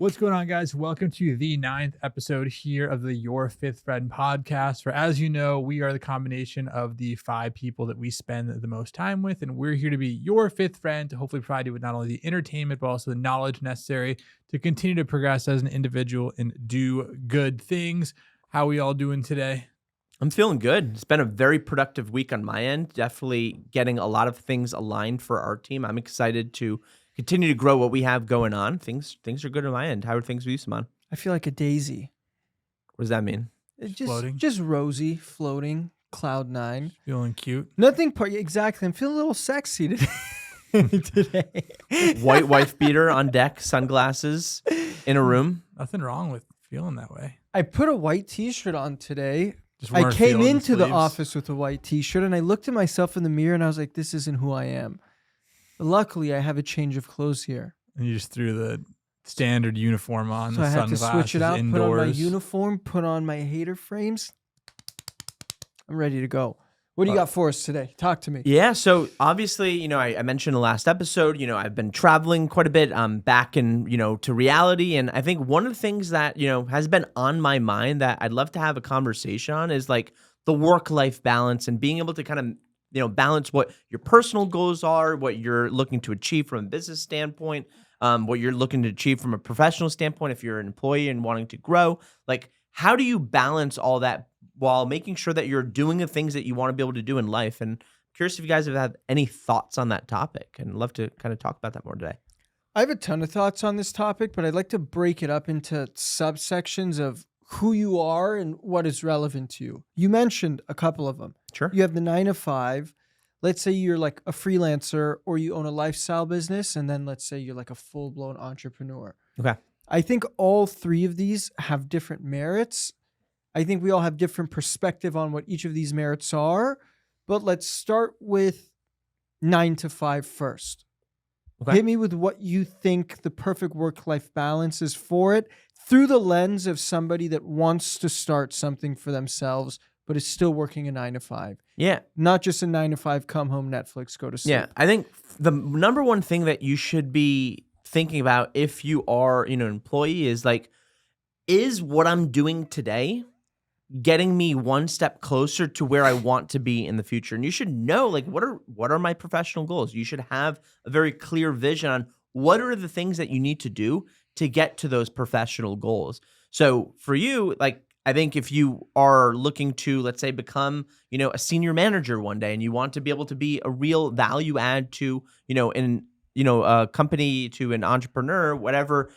What's going on, guys? Welcome to the 9th episode here of the Your Fifth Friend podcast. For as you know, we are the combination of the 5 people that we spend the most time with, and we're here to be your fifth friend to hopefully provide you with not only the entertainment, but also the knowledge necessary to continue to progress as an individual and do good things. How are we all doing today? I'm feeling good. It's been a very productive week on my end. Definitely getting a lot of things aligned for our team. I'm excited to continue to grow what we have going on. Things are good on my end. How are things with you, Saman? I feel like a daisy. What does that mean? Floating? Just rosy, floating, cloud nine. Feeling cute? Nothing exactly. I'm feeling a little sexy today. White wife beater on deck, sunglasses in a room. Nothing wrong with feeling that way. I put a white t-shirt on today. Just I weren't came feeling into the sleeves. office with a white t-shirt and I looked at myself in the mirror and I was like, this isn't who I am. Luckily, I have a change of clothes here. And you just threw the standard uniform on, So the I had to sunglasses switch it out, indoors. put on my uniform, put on my hater frames. I'm ready to go. What do you got for us today? Talk to me. Yeah, so obviously, I mentioned in the last episode, I've been traveling quite a bit. I'm back in, to reality. And I think one of the things that, has been on my mind that I'd love to have a conversation on is like the work-life balance and being able to kind of, balance what your personal goals are, what you're looking to achieve from a business standpoint, what you're looking to achieve from a professional standpoint if you're an employee and wanting to grow. Like, how do you balance all that while making sure that you're doing the things that you want to be able to do in life? And I'm curious if you guys have had any thoughts on that topic, and I'd love to kind of talk about that more today. I have a ton of thoughts on this topic, but I'd like to break it up into subsections of who you are and what is relevant to you. You mentioned a couple of them. Sure. You have the 9 to 5. Let's say you're like a freelancer or you own a lifestyle business. And then let's say you're like a full-blown entrepreneur. Okay. I think all 3 of these have different merits. I think we all have different perspective on what each of these merits are. But let's start with 9 to 5 first. Okay. Hit me with what you think the perfect work-life balance is for it through the lens of somebody that wants to start something for themselves, but is still working a 9 to 5. Yeah. Not just a 9 to 5, come home, Netflix, go to sleep. Yeah. I think the number one thing that you should be thinking about if you are, an employee is like, is what I'm doing today getting me one step closer to where I want to be in the future? And you should know, like, what are my professional goals? You should have a very clear vision on what are the things that you need to do to get to those professional goals. So for you, like, I think if you are looking to, let's say, become, a senior manager one day and you want to be able to be a real value add to, a company, to an entrepreneur, whatever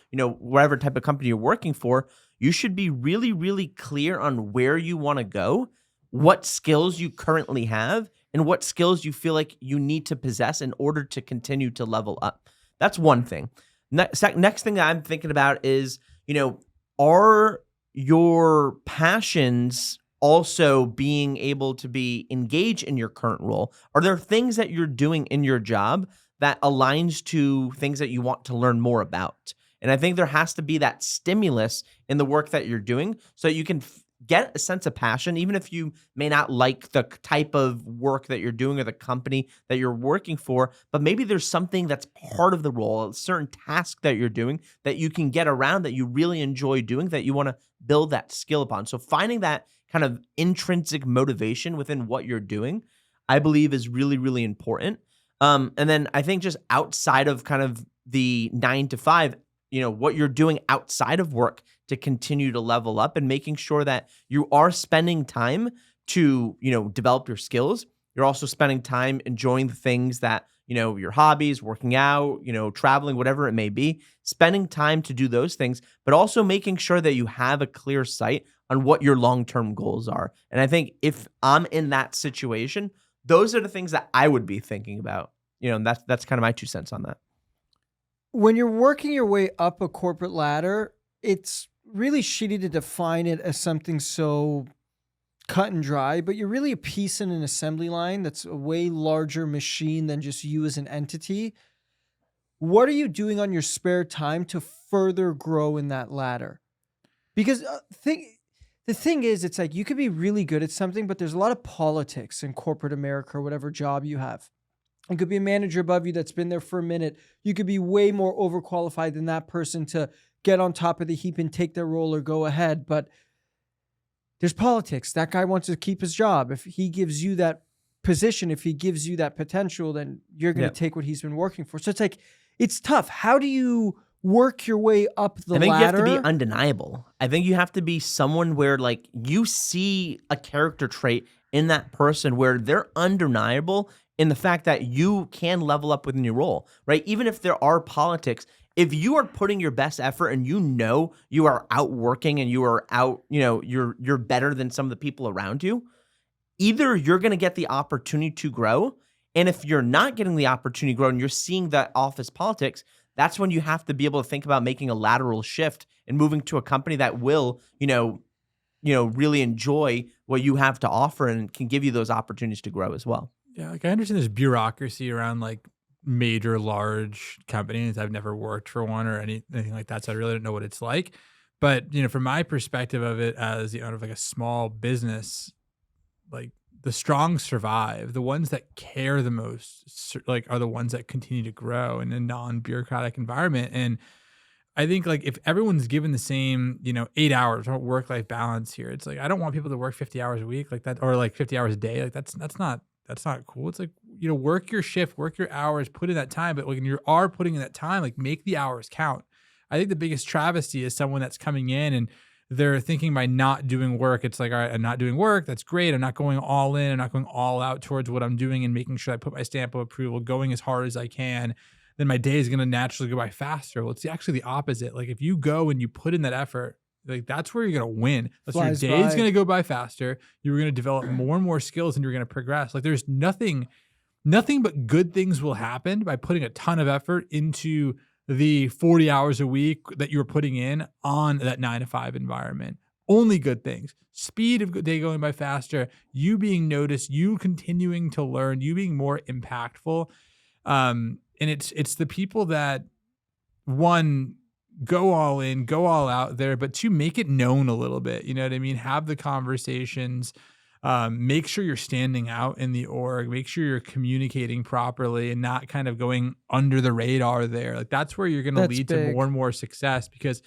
type of company you're working for, you should be really, really clear on where you want to go, what skills you currently have, and what skills you feel like you need to possess in order to continue to level up. That's one thing. Next thing that I'm thinking about is, are your passions also being able to be engaged in your current role? Are there things that you're doing in your job that aligns to things that you want to learn more about? And I think there has to be that stimulus in the work that you're doing so that you can get a sense of passion, even if you may not like the type of work that you're doing or the company that you're working for, but maybe there's something that's part of the role, a certain task that you're doing that you can get around that you really enjoy doing, that you want to build that skill upon. So finding that kind of intrinsic motivation within what you're doing, I believe is really, really important. And then I think just outside of kind of the 9 to 5, what you're doing outside of work to continue to level up and making sure that you are spending time to, develop your skills. You're also spending time enjoying the things that, your hobbies, working out, traveling, whatever it may be, spending time to do those things, but also making sure that you have a clear sight on what your long-term goals are. And I think if I'm in that situation, those are the things that I would be thinking about. And that's kind of my 2 cents on that. When you're working your way up a corporate ladder, it's really shitty to define it as something so cut and dry, but you're really a piece in an assembly line that's a way larger machine than just you as an entity. What are you doing on your spare time to further grow in that ladder? Because the thing is, it's like you could be really good at something, but there's a lot of politics in corporate America or whatever job you have. It could be a manager above you that's been there for a minute. You could be way more overqualified than that person to get on top of the heap and take their role or go ahead. But there's politics. That guy wants to keep his job. If he gives you that position, if he gives you that potential, then you're going to take what he's been working for. So it's like, it's tough. How do you work your way up the ladder? I think you have to be undeniable. I think you have to be someone where like you see a character trait in that person where they're undeniable in the fact that you can level up within your role, right? Even if there are politics, if you are putting your best effort and you know you are outworking and you are out, you're better than some of the people around you, either you're going to get the opportunity to grow. And if you're not getting the opportunity to grow and you're seeing that office politics, that's when you have to be able to think about making a lateral shift and moving to a company that will, really enjoy what you have to offer and can give you those opportunities to grow as well. Yeah, like I understand there's bureaucracy around like major large companies. I've never worked for one or anything like that, so I really don't know what it's like. But from my perspective of it as the owner of like a small business, like the strong survive. The ones that care the most like are the ones that continue to grow in a non-bureaucratic environment. And I think like if everyone's given the same 8 hours work-life balance here, it's like I don't want people to work 50 hours a week like that or like 50 hours a day. Like that's not cool. It's like, work your shift, work your hours, put in that time. But when you are putting in that time, like make the hours count. I think the biggest travesty is someone that's coming in and they're thinking by not doing work, it's like, all right, I'm not doing work. That's great. I'm not going all in. I'm not going all out towards what I'm doing and making sure I put my stamp of approval, going as hard as I can. Then my day is going to naturally go by faster. Well, it's actually the opposite. Like if you go and you put in that effort, like that's where you're going to win. That's where your day is going to go by faster. You're going to develop more and more skills and you're going to progress. Like there's nothing but good things will happen by putting a ton of effort into the 40 hours a week that you're putting in on that 9-to-5 environment. Only good things. Speed of day going by faster, you being noticed, you continuing to learn, you being more impactful. And it's the people that, one, go all in, go all out there, but two, make it known a little bit. You know what I mean? Have the conversations. Make sure you're standing out in the org. Make sure you're communicating properly and not kind of going under the radar there. Like that's where you're going to lead to more and more success, because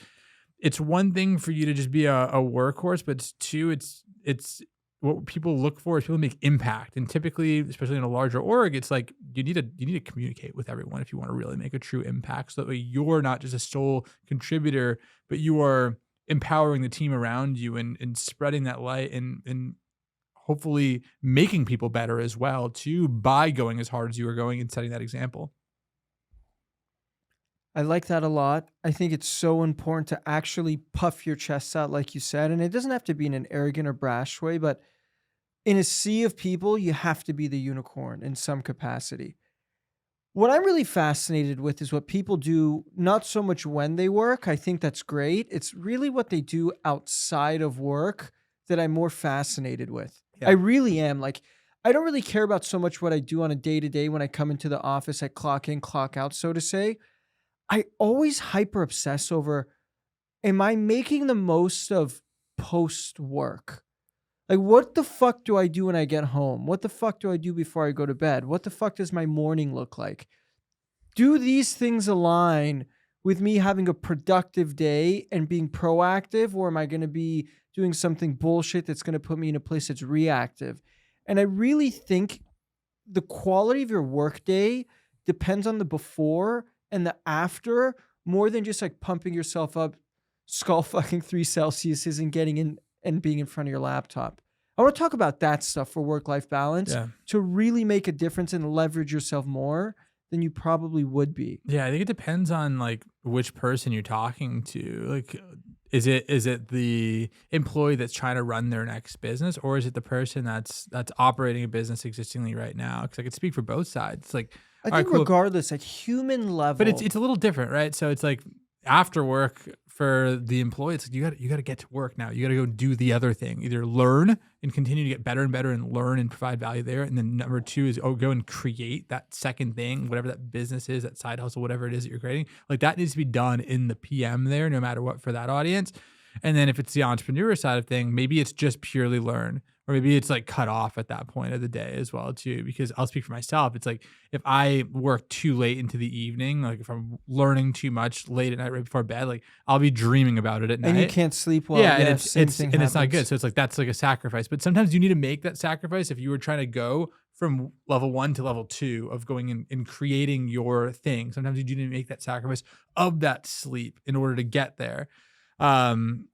it's one thing for you to just be a workhorse, but it's two, it's what people look for is people make impact. And typically, especially in a larger org, it's like you need to communicate with everyone if you want to really make a true impact. So that way you're not just a sole contributor, but you are empowering the team around you and spreading that light and hopefully making people better as well too by going as hard as you are going and setting that example. I like that a lot. I think it's so important to actually puff your chest out, like you said. And it doesn't have to be in an arrogant or brash way, but in a sea of people, you have to be the unicorn in some capacity. What I'm really fascinated with is what people do, not so much when they work. I think that's great. It's really what they do outside of work that I'm more fascinated with. Yeah. I really am. Like, I don't really care about so much what I do on a day-to-day when I come into the office, I clock in, clock out, so to say. I always hyper obsess over, am I making the most of post-work? Like, what the fuck do I do when I get home? What the fuck do I do before I go to bed? What the fuck does my morning look like? Do these things align with me having a productive day and being proactive, or am I going to be doing something bullshit that's going to put me in a place that's reactive? And I really think the quality of your workday depends on the before and the after more than just like pumping yourself up skull fucking 3 Celsius and getting in and being in front of your laptop. I want to talk about that stuff for work-life balance to really make a difference and leverage yourself more than you probably would be. Yeah, I think it depends on like which person you're talking to. Like, is it the employee that's trying to run their next business, or is it the person that's operating a business existingly right now? Because I could speak for both sides. It's like, I think regardless, at human level, but it's a little different, right? So it's like after work for the employee, it's like you got to get to work now. You got to go do the other thing, either learn and continue to get better and better and learn and provide value there. And then number 2 is go and create that second thing, whatever that business is, that side hustle, whatever it is that you're creating. Like that needs to be done in the PM there, no matter what for that audience. And then if it's the entrepreneur side of thing, maybe it's just purely learn, or maybe it's like cut off at that point of the day as well too. Because I'll speak for myself. It's like if I work too late into the evening, like if I'm learning too much late at night right before bed, like I'll be dreaming about it at night. And you can't sleep well. Yeah, and same it's thing and it's not happens. good. So it's like that's like a sacrifice. But sometimes you need to make that sacrifice if you were trying to go from level 1 to level 2 of going in and creating your thing. Sometimes you do need to make that sacrifice of that sleep in order to get there.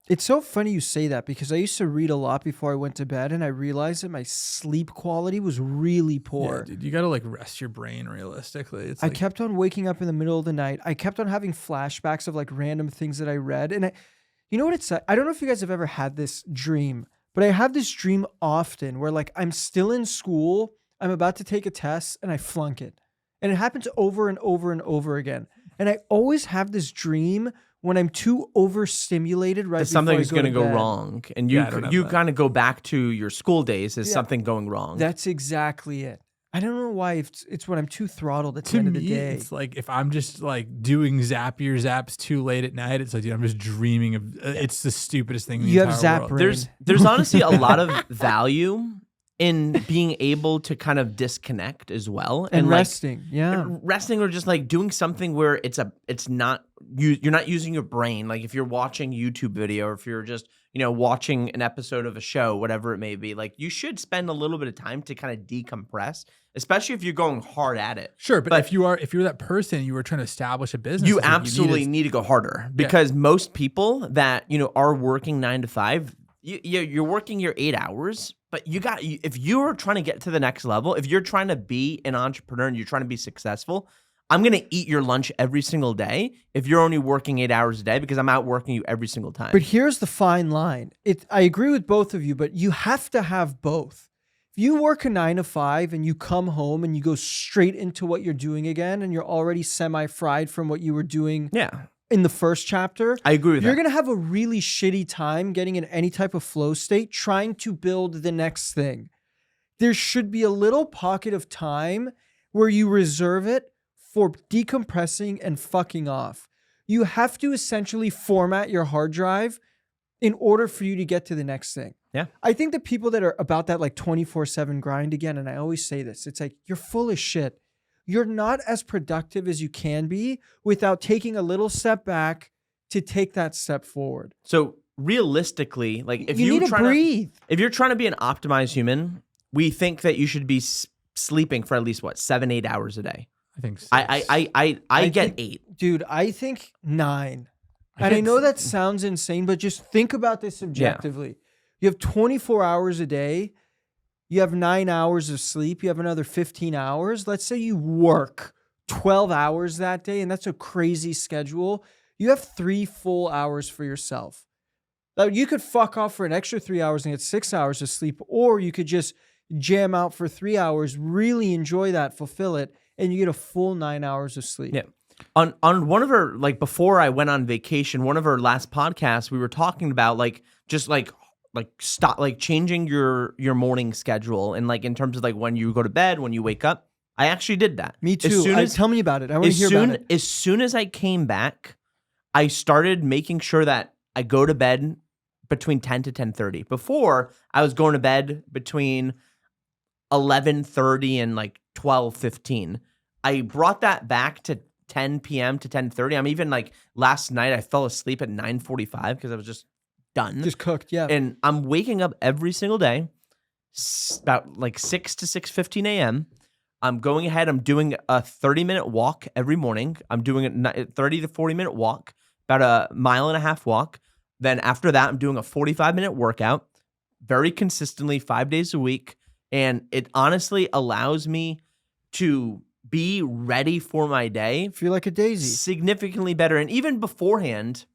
It's so funny you say that because I used to read a lot before I went to bed, and I realized that my sleep quality was really poor. Yeah, dude, you got to like rest your brain realistically. It's I like, kept on waking up in the middle of the night. I kept on having flashbacks of like random things that I read. And you know what it's like? I don't know if you guys have ever had this dream, but I have this dream often where like I'm still in school, I'm about to take a test, and I flunk it. And it happens over and over and over again. And I always have this dream when I'm too overstimulated right before something's going to go wrong, and you kind of go back to your school days as something going wrong. That's exactly it. I don't know why it's when I'm too throttled at the to end me, of the day. it's like if I'm just like doing Zapier zaps too late at night, it's like, dude, I'm just dreaming of. It's the stupidest thing. In the You have entire Zap world. brain. There's honestly a lot of value in being able to kind of disconnect as well, and like, resting. resting or just like doing something where it's not you're not using your brain. Like if you're watching YouTube video or if you're just watching an episode of a show, whatever it may be, like you should spend a little bit of time to kind of decompress, especially if you're going hard at it. Sure, but if you're that person, you were trying to establish a business, you it's like absolutely need to go harder because most people that are working 9 to 5, you're working your 8 hours. But if you're trying to get to the next level, if you're trying to be an entrepreneur and you're trying to be successful, I'm going to eat your lunch every single day if you're only working 8 hours a day because I'm outworking you every single time. But here's the fine line. I agree with both of you, but you have to have both. If you work a 9 to 5 and you come home and you go straight into what you're doing again and you're already semi-fried from what you were doing in the first chapter, I agree with that. You're going to have a really shitty time getting in any type of flow state trying to build the next thing. There should be a little pocket of time where you reserve it for decompressing and fucking off. You have to essentially format your hard drive in order for you to get to the next thing. Yeah. I think the people that are about that like 24/7 grind again, and I always say this, it's like, you're full of shit. You're not as productive as you can be without taking a little step back to take that step forward. So realistically, like if you need to breathe. If you're trying to be an optimized human, we think that you should be sleeping for at least 7-8 hours a day. I think 6. I get 8. Dude, I think 9. And I know that sounds insane, but just think about this objectively. You have 24 hours a day. You have 9 hours of sleep. You have another 15 hours. Let's say you work 12 hours that day, and that's a crazy schedule. You have 3 full hours for yourself. Now, you could fuck off for an extra 3 hours and get 6 hours of sleep, or you could just jam out for 3 hours, really enjoy that, fulfill it, and you get a full 9 hours of sleep. Yeah. On one of our, like before I went on vacation, one of our last podcasts, we were talking about stop changing your morning schedule and like in terms of like when you go to bed, when you wake up. I actually did that. Me too. Tell me about it. I want to hear about it. As soon as I came back, I started making sure that I go to bed between 10 to 10:30. Before, I was going to bed between 11:30 and like 12:15. I brought that back to 10 p.m. to 10:30. I'm even like last night I fell asleep at 9:45 because I was just done. Just cooked, yeah. And I'm waking up every single day about like 6 to 6:15 a.m. I'm going ahead. I'm doing a 30-minute walk every morning. I'm doing a 30 to 40-minute walk, about a 1.5 mile walk. Then after that, I'm doing a 45-minute workout very consistently 5 days a week. And it honestly allows me to be ready for my day. Feel like a daisy. Significantly better. And even beforehand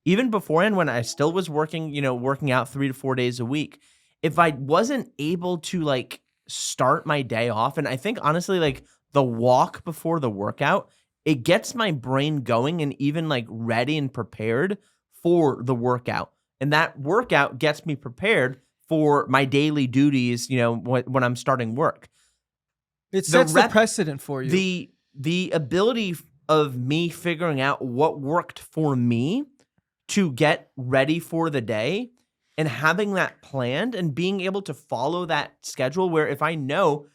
when I still was working out 3 to 4 days a week, if I wasn't able to like start my day off, and I think honestly like the walk before the workout, it gets my brain going and even like ready and prepared for the workout. And that workout gets me prepared for my daily duties, when I'm starting work. It sets the precedent for you. The ability of me figuring out what worked for me to get ready for the day and having that planned and being able to follow that schedule where if I know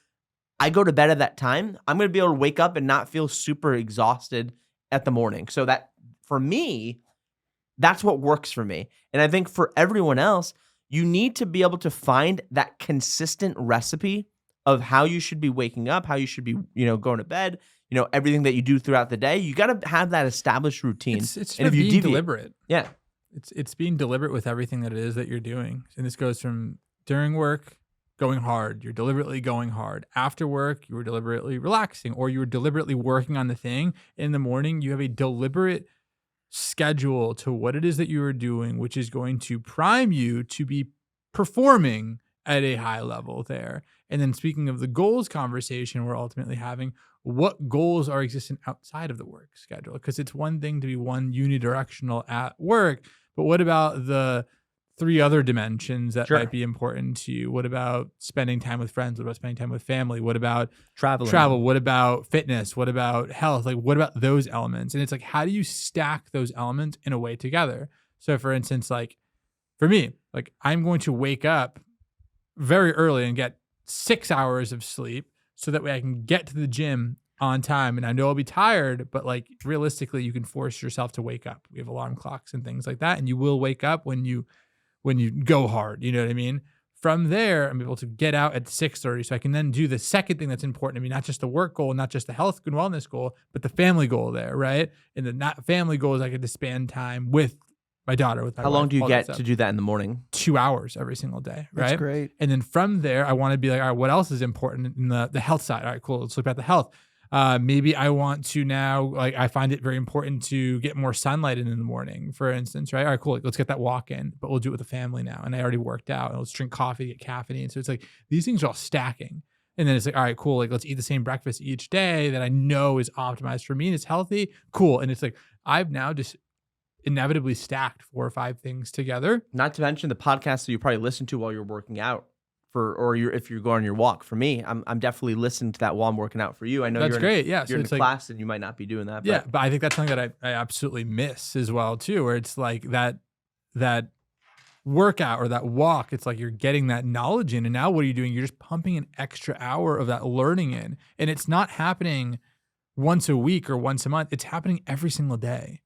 I go to bed at that time, I'm going to be able to wake up and not feel super exhausted at the morning. So that for me, that's what works for me. And I think for everyone else, you need to be able to find that consistent recipe of how you should be waking up, how you should be, going to bed, everything that you do throughout the day. You got to have that established routine. It's and if you being deliberate. Yeah. It's being deliberate with everything that it is that you're doing. And this goes from during work, going hard. You're deliberately going hard. After work, you were deliberately relaxing, or you were deliberately working on the thing. In the morning, you have a deliberate schedule to what it is that you are doing, which is going to prime you to be performing at a high level there. And then speaking of the goals conversation we're ultimately having, what goals are existent outside of the work schedule? Because it's one thing to be one unidirectional at work, but what about the 3 other dimensions that might be important to you? What about spending time with friends? What about spending time with family? What about travel? What about fitness? What about health? Like, what about those elements? And it's like, how do you stack those elements in a way together? So for instance, like for me, like I'm going to wake up very early and get 6 hours of sleep so that way I can get to the gym on time. And I know I'll be tired, but like realistically, you can force yourself to wake up. We have alarm clocks and things like that. And you will wake up when you go hard, you know what I mean? From there, I'm able to get out at 6:30 so I can then do the second thing that's important to me, not just the work goal, not just the health and wellness goal, but the family goal there, right? And the not family goal is I get to spend time with my daughter, with my How wife, long do you all get that to stuff. do that in the morning? 2 hours every single day, right? That's great. And then from there, I want to be like, all right, what else is important in the health side? All right, cool. Let's look at the health. Maybe I want to now, like, I find it very important to get more sunlight in the morning, for instance, right? All right, cool. Let's get that walk in, but we'll do it with the family now. And I already worked out, and let's drink coffee, get caffeine. So it's like these things are all stacking. And then it's like, all right, cool. Like, let's eat the same breakfast each day that I know is optimized for me and it's healthy. Cool. And it's like, I've now just inevitably stacked 4 or 5 things together. Not to mention the podcasts that you probably listen to while you're working out, if you're going on your walk. For me, I'm definitely listening to that while I'm working out. For you, I know That's great. Yeah, you're in class and you might not be doing that. Yeah, but I think that's something that I absolutely miss as well too, where it's like that workout or that walk, it's like you're getting that knowledge in, and now what are you doing? You're just pumping an extra hour of that learning in, and it's not happening once a week or once a month. It's happening every single day.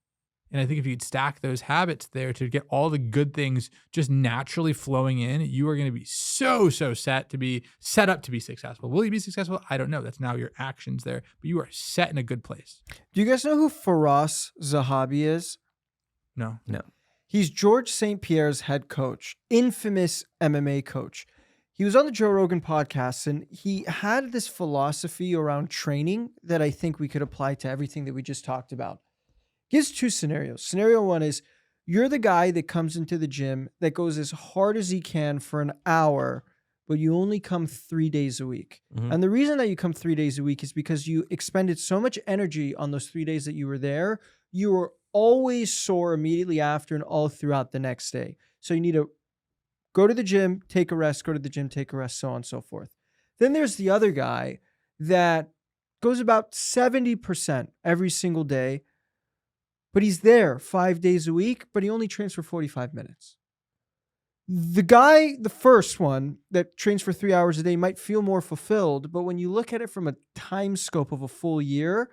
And I think if you could stack those habits there to get all the good things just naturally flowing in, you are going to be so set up to be successful. Will you be successful? I don't know. That's now your actions there, but you are set in a good place. Do you guys know who Firas Zahabi is? No. He's George St. Pierre's head coach, infamous MMA coach. He was on the Joe Rogan podcast, and he had this philosophy around training that I think we could apply to everything that we just talked about. Here's 2 scenarios. Scenario 1 is you're the guy that comes into the gym that goes as hard as he can for an hour, but you only come 3 days a week. Mm-hmm. And the reason that you come 3 days a week is because you expended so much energy on those 3 days that you were there. You were always sore immediately after and all throughout the next day. So you need to go to the gym, take a rest, go to the gym, take a rest, so on and so forth. Then there's the other guy that goes about 70% every single day, but he's there 5 days a week, but he only trains for 45 minutes. The first one that trains for 3 hours a day might feel more fulfilled, but when you look at it from a time scope of a full year,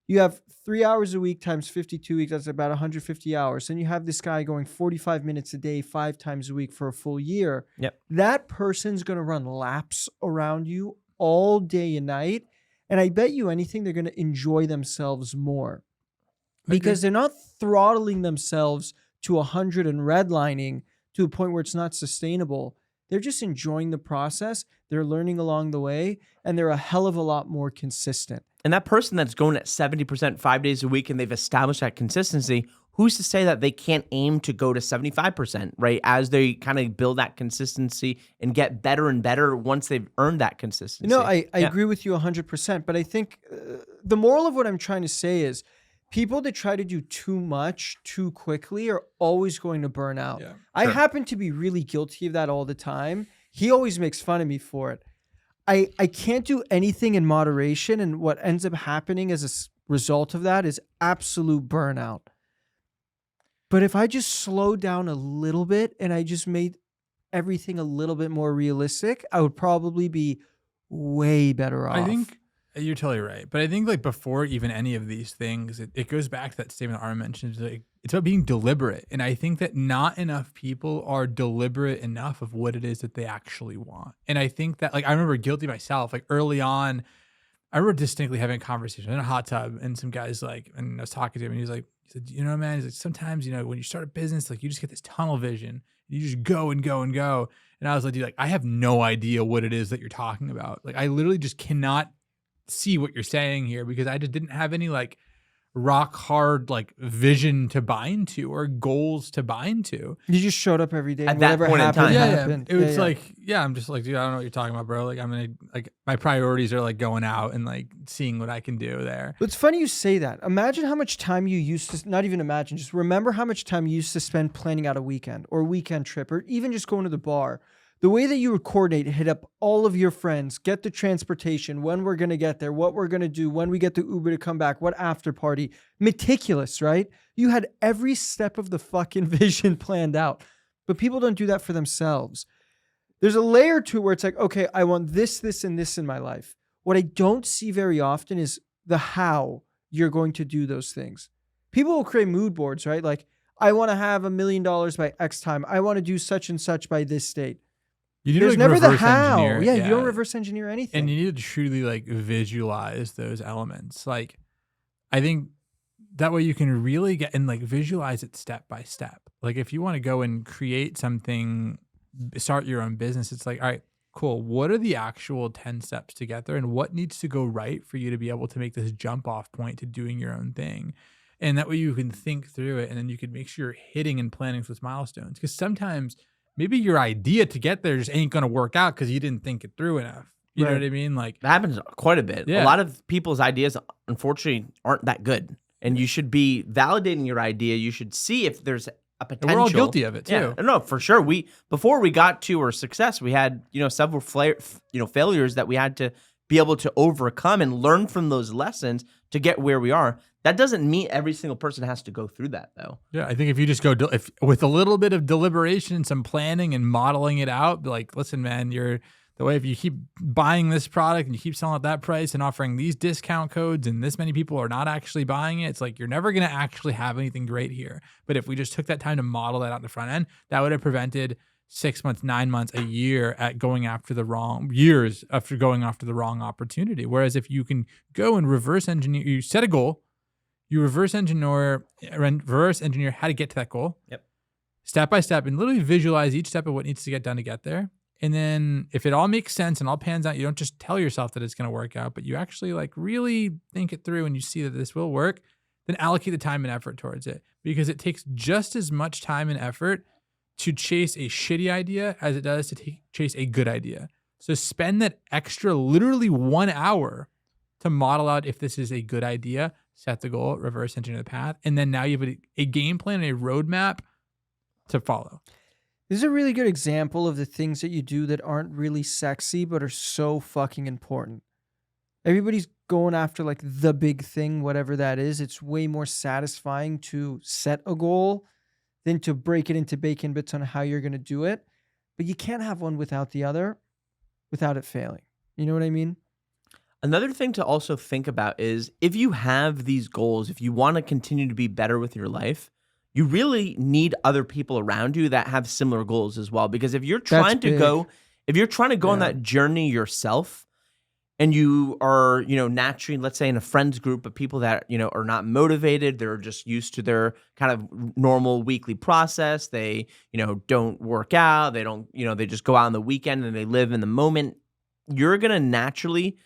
you have 3 hours a week times 52 weeks, that's about 150 hours. Then you have this guy going 45 minutes a day, 5 times a week for a full year. Yep. That person's going to run laps around you all day and night. And I bet you anything, they're going to enjoy themselves more. Because they're not throttling themselves to 100 and redlining to a point where it's not sustainable. They're just enjoying the process. They're learning along the way, and they're a hell of a lot more consistent. And that person that's going at 70% 5 days a week and they've established that consistency, who's to say that they can't aim to go to 75%, right? As they kind of build that consistency and get better and better once they've earned that consistency. No, I agree with you 100%. But I think the moral of what I'm trying to say is people that try to do too much too quickly are always going to burn out. Yeah, I happen to be really guilty of that all the time. He always makes fun of me for it. I can't do anything in moderation, and what ends up happening as a result of that is absolute burnout. But if I just slowed down a little bit and I just made everything a little bit more realistic, I would probably be way better off. I think you're totally right. But I think like before even any of these things, it goes back to that statement Arman mentioned. Like, it's about being deliberate. And I think that not enough people are deliberate enough of what it is that they actually want. And I think that, like, I remember guilty myself, like early on, I remember distinctly having a conversation in a hot tub, and some guys like, and I was talking to him, and he said, you know, man, he's like, sometimes, you know, when you start a business, like you just get this tunnel vision, you just go and go and go. And I was like, dude, like, I have no idea what it is that you're talking about. Like, I literally just cannot see what you're saying here because I just didn't have any like rock hard like vision to bind to or goals to bind to. You just showed up every day. At that whatever point in happened, time. happened. It was like, I'm just like, dude, I don't know what you're talking about, bro. Like, I'm gonna, like, my priorities are like going out and like seeing what I can do there. But it's funny you say that. Imagine how much time you used to, not even imagine, just remember how much time you used to spend planning out a weekend or a weekend trip or even just going to the bar. The way that you would coordinate, hit up all of your friends, get the transportation, when we're going to get there, what we're going to do, when we get the Uber to come back, what after party. Meticulous, right? You had every step of the fucking vision planned out. But people don't do that for themselves. There's a layer to it where it's like, okay, I want this, this, and this in my life. What I don't see very often is the how you're going to do those things. People will create mood boards, right? Like, I want to have $1 million by X time. I want to do such and such by this date. You need There's to like never the reverse how. engineer. Yeah, you don't reverse engineer anything. And you need to truly like visualize those elements. Like, I think that way you can really get and like visualize it step by step. Like, if you want to go and create something, start your own business, it's like, all right, cool. What are the actual 10 steps to get there? And what needs to go right for you to be able to make this jump off point to doing your own thing? And that way you can think through it and then you can make sure you're hitting and planning those milestones. Because sometimes maybe your idea to get there just ain't going to work out because you didn't think it through enough. You know what I mean? Like, that happens quite a bit. Yeah. A lot of people's ideas, unfortunately, aren't that good. And you should be validating your idea. You should see if there's a potential. and we're all guilty of it too. Yeah, no, for sure. Before we got to our success, we had several failures that we had to be able to overcome and learn from those lessons to get where we are. That doesn't mean every single person has to go through that, though. Yeah, I think if you just go if with a little bit of deliberation and some planning and modeling it out, like, listen, man, if you keep buying this product and you keep selling at that price and offering these discount codes and this many people are not actually buying it, it's like you're never going to actually have anything great here. But if we just took that time to model that out in the front end, that would have prevented 6 months, 9 months, a year at going after the wrong opportunity. Whereas if you can go and reverse engineer, you set a goal, you reverse engineer how to get to that goal. Yep. Step by step, and literally visualize each step of what needs to get done to get there. And then if it all makes sense and all pans out, you don't just tell yourself that it's going to work out, but you actually like really think it through and you see that this will work, then allocate the time and effort towards it, because it takes just as much time and effort to chase a shitty idea as it does to chase a good idea. So spend that extra literally 1 hour to model out if this is a good idea, set the goal, reverse engineer the path, and then now you have a game plan and a roadmap to follow. This is a really good example of the things that you do that aren't really sexy but are so fucking important. Everybody's going after like the big thing, whatever that is. It's way more satisfying to set a goal than to break it into bacon bits on how you're going to do it. But you can't have one without the other, without it failing. You know what I mean? Another thing to also think about is if you have these goals, if you want to continue to be better with your life, you really need other people around you that have similar goals as well. Because if you're trying to go on that journey yourself, and you are, naturally, let's say in a friends group of people that, are not motivated, they're just used to their kind of normal weekly process. They, don't work out. They don't, they just go out on the weekend and they live in the moment. You're going to naturally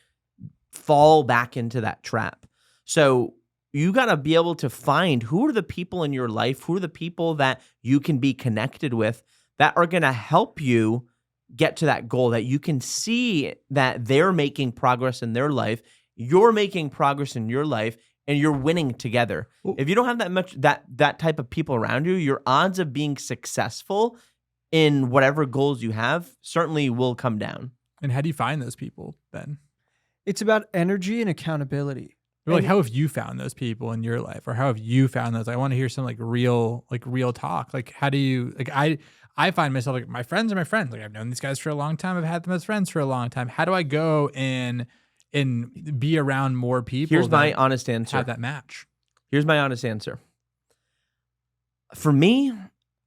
fall back into that trap. So you got to be able to find who are the people in your life, who are the people that you can be connected with that are going to help you get to that goal, that you can see that they're making progress in their life, you're making progress in your life, and you're winning together. Ooh. If you don't have that type of people around you, your odds of being successful in whatever goals you have certainly will come down. And how do you find those people then? It's about energy and accountability. Or like, how have you found those people in your life, or how have you found those? I want to hear some like real talk. Like, how do you like? I find myself like, my friends are my friends. Like, I've known these guys for a long time. I've had them as friends for a long time. How do I go and be around more people? Here's my honest answer. Have that match. Here's my honest answer. For me,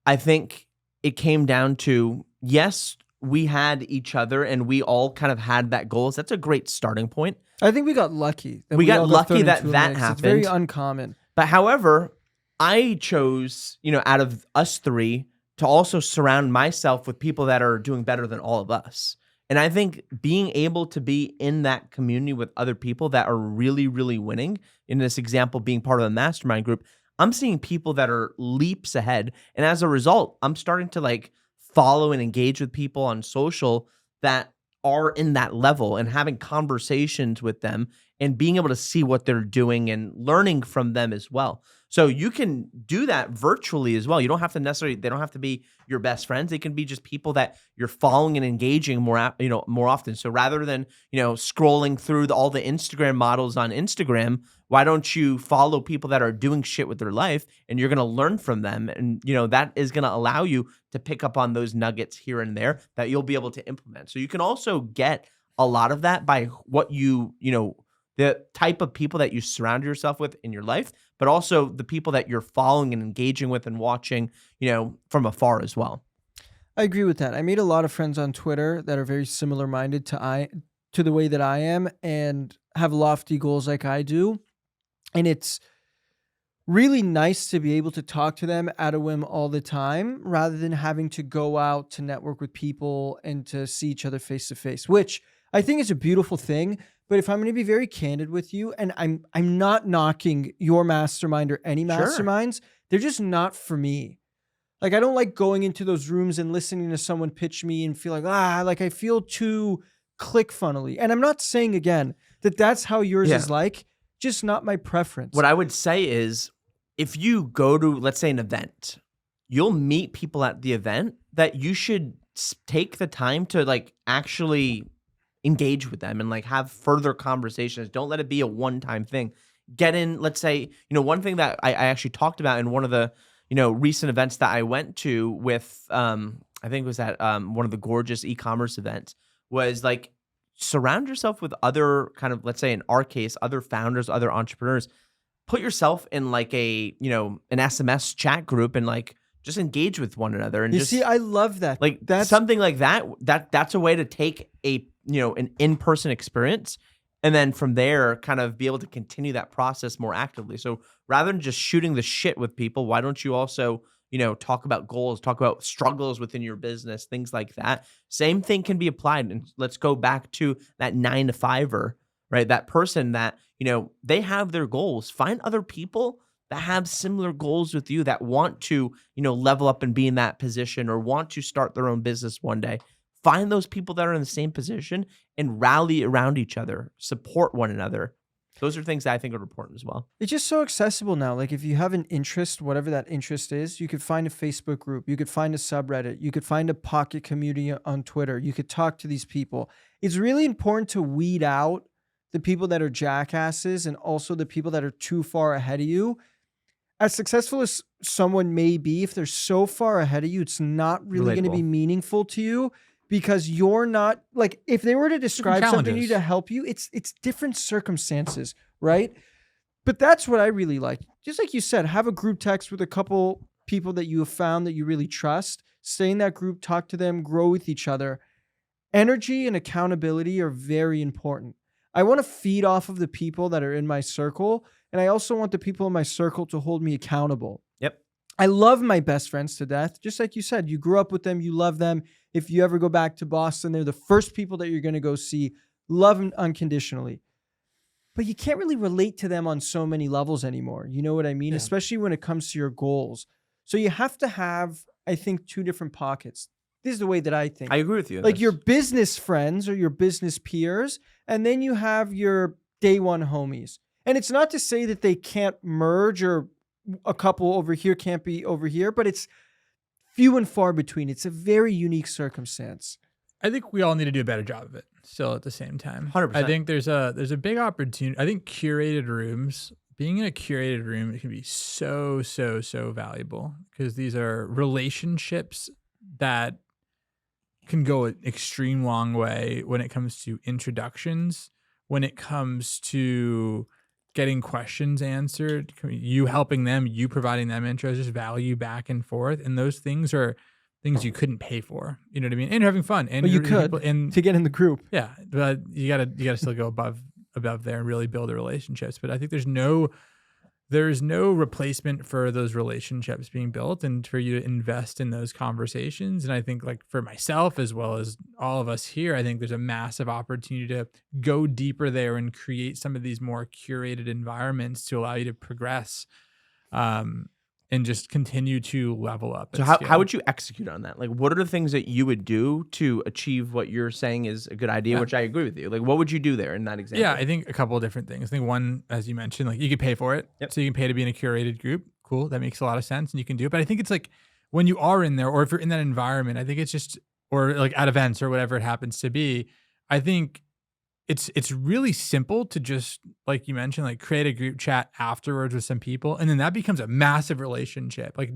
I think it came down to, yes, we had each other and we all kind of had that goals. That's a great starting point. I think we got lucky. We got lucky that happened. It's very uncommon. But however, I chose, out of us three, to also surround myself with people that are doing better than all of us. And I think being able to be in that community with other people that are really, really winning, in this example, being part of a mastermind group, I'm seeing people that are leaps ahead. And as a result, I'm starting to like follow and engage with people on social that are in that level and having conversations with them and being able to see what they're doing and learning from them as well. So you can do that virtually as well. You don't have to they don't have to be your best friends. They can be just people that you're following and engaging more often. So rather than, scrolling through all the Instagram models on Instagram, why don't you follow people that are doing shit with their life, and you're going to learn from them. And, that is going to allow you to pick up on those nuggets here and there that you'll be able to implement. So you can also get a lot of that by what the type of people that you surround yourself with in your life, but also the people that you're following and engaging with and watching, from afar as well. I agree with that. I made a lot of friends on Twitter that are very similar minded to the way that I am and have lofty goals like I do. And it's really nice to be able to talk to them at a whim all the time, rather than having to go out to network with people and to see each other face to face, which I think is a beautiful thing. But if I'm going to be very candid with you, and I'm not knocking your mastermind or any masterminds, they're just not for me. Like, I don't like going into those rooms and listening to someone pitch me and feel like I feel too ClickFunnels-y. And I'm not saying, again, that that's how yours is like, just not my preference. What I would say is, if you go to, let's say, an event, you'll meet people at the event that you should take the time to like actually engage with them and like have further conversations. Don't let it be a one-time thing. Get in, let's say, one thing that I actually talked about in one of the, recent events that I went to with, I think it was at one of the gorgeous e-commerce events, was like, surround yourself with other kind of, let's say in our case, other founders, other entrepreneurs. Put yourself in like a, an SMS chat group and like just engage with one another. And see, I love that. Like, that's something like that's a way to take a, an in-person experience, and then from there kind of be able to continue that process more actively. So rather than just shooting the shit with people, why don't you also, talk about goals, talk about struggles within your business, things like that. Same thing can be applied. And let's go back to that 9-to-5er, right? That person that, they have their goals. Find other people that have similar goals with you, that want to, level up and be in that position, or want to start their own business one day. Find those people that are in the same position and rally around each other, support one another. Those are things that I think are important as well. It's just so accessible now. Like, if you have an interest, whatever that interest is, you could find a Facebook group, you could find a subreddit, you could find a pocket community on Twitter, you could talk to these people. It's really important to weed out the people that are jackasses and also the people that are too far ahead of you. As successful as someone may be, if they're so far ahead of you, it's not really going to be meaningful to you, because you're not, like, if they were to describe something to you to help you, it's different circumstances, right? But that's what I really like. Just like you said, have a group text with a couple people that you have found that you really trust. Stay in that group, talk to them, grow with each other. Energy and accountability are very important. I want to feed off of the people that are in my circle, and I also want the people in my circle to hold me accountable. Yep. I love my best friends to death. Just like you said, you grew up with them, you love them. If you ever go back to Boston, they're the first people that you're going to go see. Love them unconditionally. But you can't really relate to them on so many levels anymore. You know what I mean? Yeah. Especially when it comes to your goals. So you have to have, I think, two different pockets. This is the way that I think. I agree with you. Like, your business friends or your business peers, and then you have your day one homies. And it's not to say that they can't merge, or a couple over here can't be over here, but it's few and far between. It's a very unique circumstance. I think we all need to do a better job of it. still at the same time. 100%. I think there's a big opportunity. I think curated rooms, being in a curated room, it can be so valuable because these are relationships that can go an extreme long way when it comes to introductions, when it comes to getting questions answered, you helping them, you providing them intros, just value back and forth. And those things are things you couldn't pay for. You know what I mean? And you're having fun. And But you could to get in the group. Yeah, but you gotta still go above there and really build the relationships. But I think there's no replacement for those relationships being built and for you to invest in those conversations. And I think like for myself, as well as all of us here, I think there's a massive opportunity to go deeper there and create some of these more curated environments to allow you to progress, and just continue to level up. So how would you execute on that? Like, what are the things that you would do to achieve what you're saying is a good idea, which I agree with you. Like, what would you do there in that example? Yeah, I think a couple of different things. I think one, as you mentioned, like you could pay for it. Yep. So you can pay to be in a curated group. Cool. That makes a lot of sense and you can do it. But I think it's like when you are in there or if you're in that environment, I think it's just, or like at events or whatever it happens to be, I think it's really simple to just, like you mentioned, like create a group chat afterwards with some people. And then that becomes a massive relationship. Like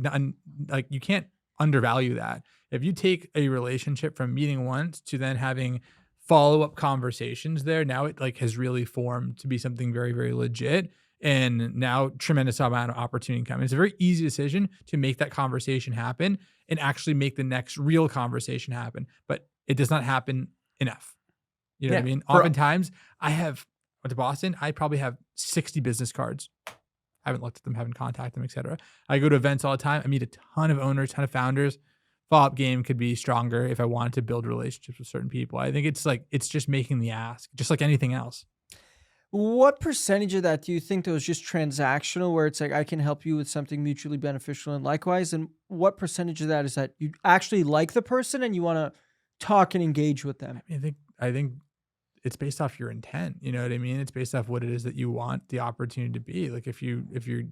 you can't undervalue that. If you take a relationship from meeting once to then having follow-up conversations there, now it like has really formed to be something very, very legit. And now tremendous amount of opportunity coming. It's a very easy decision to make that conversation happen and actually make the next real conversation happen. But it does not happen enough. You know what I mean? Oftentimes I went to Boston. I probably have 60 business cards. I haven't looked at them, haven't contacted them, etc. I go to events all the time. I meet a ton of owners, ton of founders. Follow-up game could be stronger if I wanted to build relationships with certain people. I think it's just making the ask, just like anything else. What percentage of that do you think that was just transactional, where it's like, I can help you with something mutually beneficial and likewise? And what percentage of that is that you actually like the person and you want to talk and engage with them? I think it's based off your intent. You know what I mean? It's based off what it is that you want the opportunity to be. Like if you're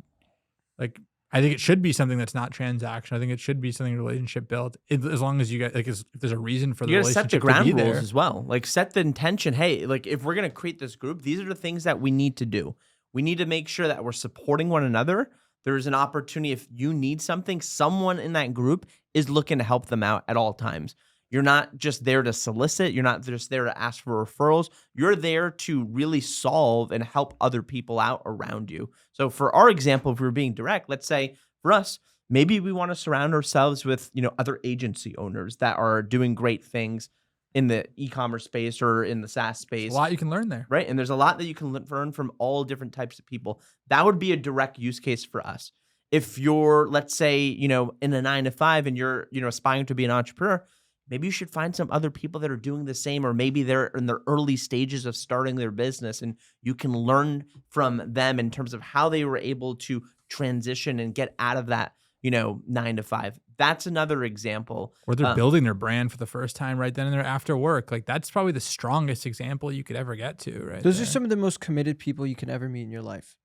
like, I think it should be something that's not transactional. I think it should be something relationship built. As long as you get if there's a reason for the relationship to be there. You gotta set the ground rules as well. Like set the intention. Hey, like if we're gonna create this group, these are the things that we need to do. We need to make sure that we're supporting one another. There's an opportunity if you need something, someone in that group is looking to help them out at all times. You're not just there to solicit. You're not just there to ask for referrals. You're there to really solve and help other people out around you. So for our example, if we were being direct, let's say for us, maybe we want to surround ourselves with, other agency owners that are doing great things in the e-commerce space or in the SaaS space. There's a lot you can learn there. Right. And there's a lot that you can learn from all different types of people. That would be a direct use case for us. If you're, let's say, in a 9-to-5 and you're, aspiring to be an entrepreneur, maybe you should find some other people that are doing the same, or maybe they're in their early stages of starting their business and you can learn from them in terms of how they were able to transition and get out of that, 9-to-5. That's another example. Or they're building their brand for the first time right then and there after work. Like that's probably the strongest example you could ever get to, right? Those are some of the most committed people you can ever meet in your life.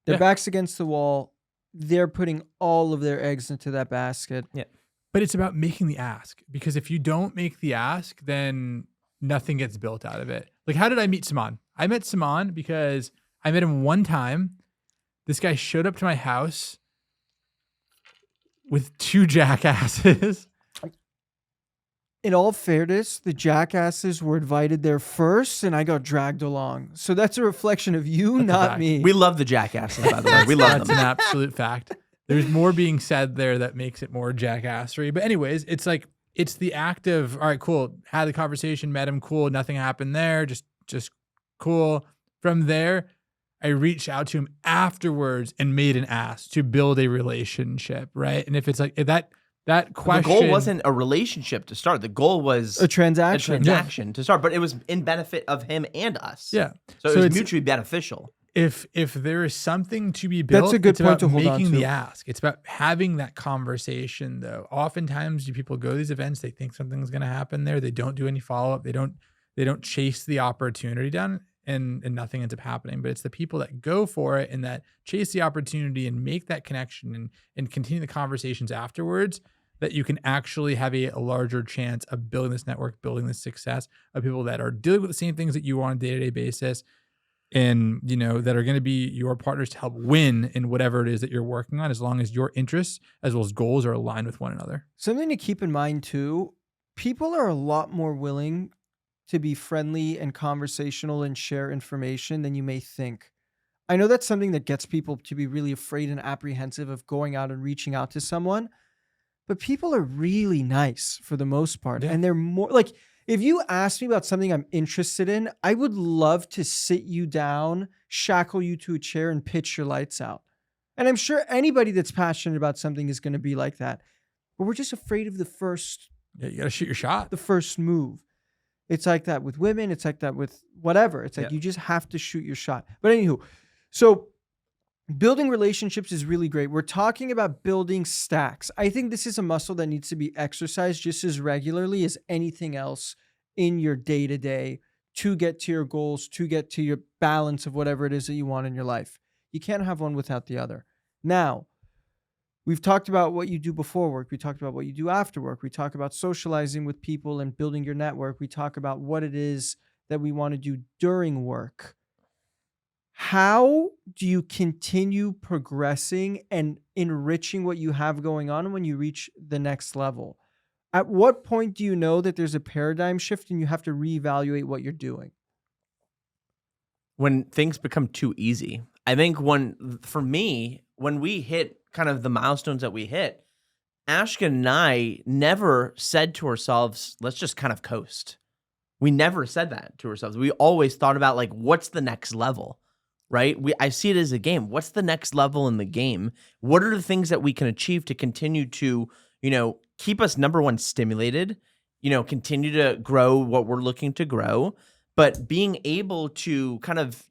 Their back's against the wall. They're putting all of their eggs into that basket. Yeah. But it's about making the ask, because if you don't make the ask, then nothing gets built out of it. Like, how did I meet Saman? I met Saman because I met him one time. This guy showed up to my house with 2 jackasses. In all fairness, the jackasses were invited there first and I got dragged along. So that's a reflection of you, not me. We love the jackasses, by the way. We love them. That's an absolute fact. There's more being said there that makes it more jackassery. But anyways, it's like, it's the act of, all right, cool. Had the conversation, met him, cool. Nothing happened there. Just cool. From there, I reached out to him afterwards and made an ask to build a relationship, right? And if it's like that question. The goal wasn't a relationship to start. The goal was a transaction to start, but it was in benefit of him and us. Yeah. So it was mutually beneficial. If there is something to be built, that's a good point to hold on to. Making the ask. It's about having that conversation, though. Oftentimes, people go to these events, they think something's going to happen there. They don't do any follow up. They don't chase the opportunity down, and nothing ends up happening. But it's the people that go for it and that chase the opportunity and make that connection and continue the conversations afterwards. that you can actually have a larger chance of building this network, building this success of people that are dealing with the same things that you are on a day-to-day basis, and that are going to be your partners to help win in whatever it is that you're working on, as long as your interests as well as goals are aligned with one another. Something to keep in mind too, people are a lot more willing to be friendly and conversational and share information than you may think. I know that's something that gets people to be really afraid and apprehensive of going out and reaching out to someone, but people are really nice for the most part. Yeah. And they're more like, if you ask me about something I'm interested in, I would love to sit you down, shackle you to a chair, and pitch your lights out. And I'm sure anybody that's passionate about something is going to be like that. But we're just afraid of the first You got to shoot your shot. the first move. It's like that with women. It's like that with whatever. It's like you just have to shoot your shot. But anywho, so building relationships is really great. We're talking about building stacks. I think this is a muscle that needs to be exercised just as regularly as anything else in your day-to-day to get to your goals, to get to your balance of whatever it is that you want in your life. You can't have one without the other. Now, we've talked about what you do before work. We talked about what you do after work. We talk about socializing with people and building your network. We talk about what it is that we want to do during work. How do you continue progressing and enriching what you have going on when you reach the next level? At what point do you know that there's a paradigm shift and you have to reevaluate what you're doing? When things become too easy. I think for me, when we hit kind of the milestones that we hit, Ashkan and I never said to ourselves, let's just kind of coast. We never said that to ourselves. We always thought about like, what's the next level, right? I see it as a game. What's the next level in the game? What are the things that we can achieve to continue to, keep us, number one, stimulated, continue to grow what we're looking to grow, but being able to kind of,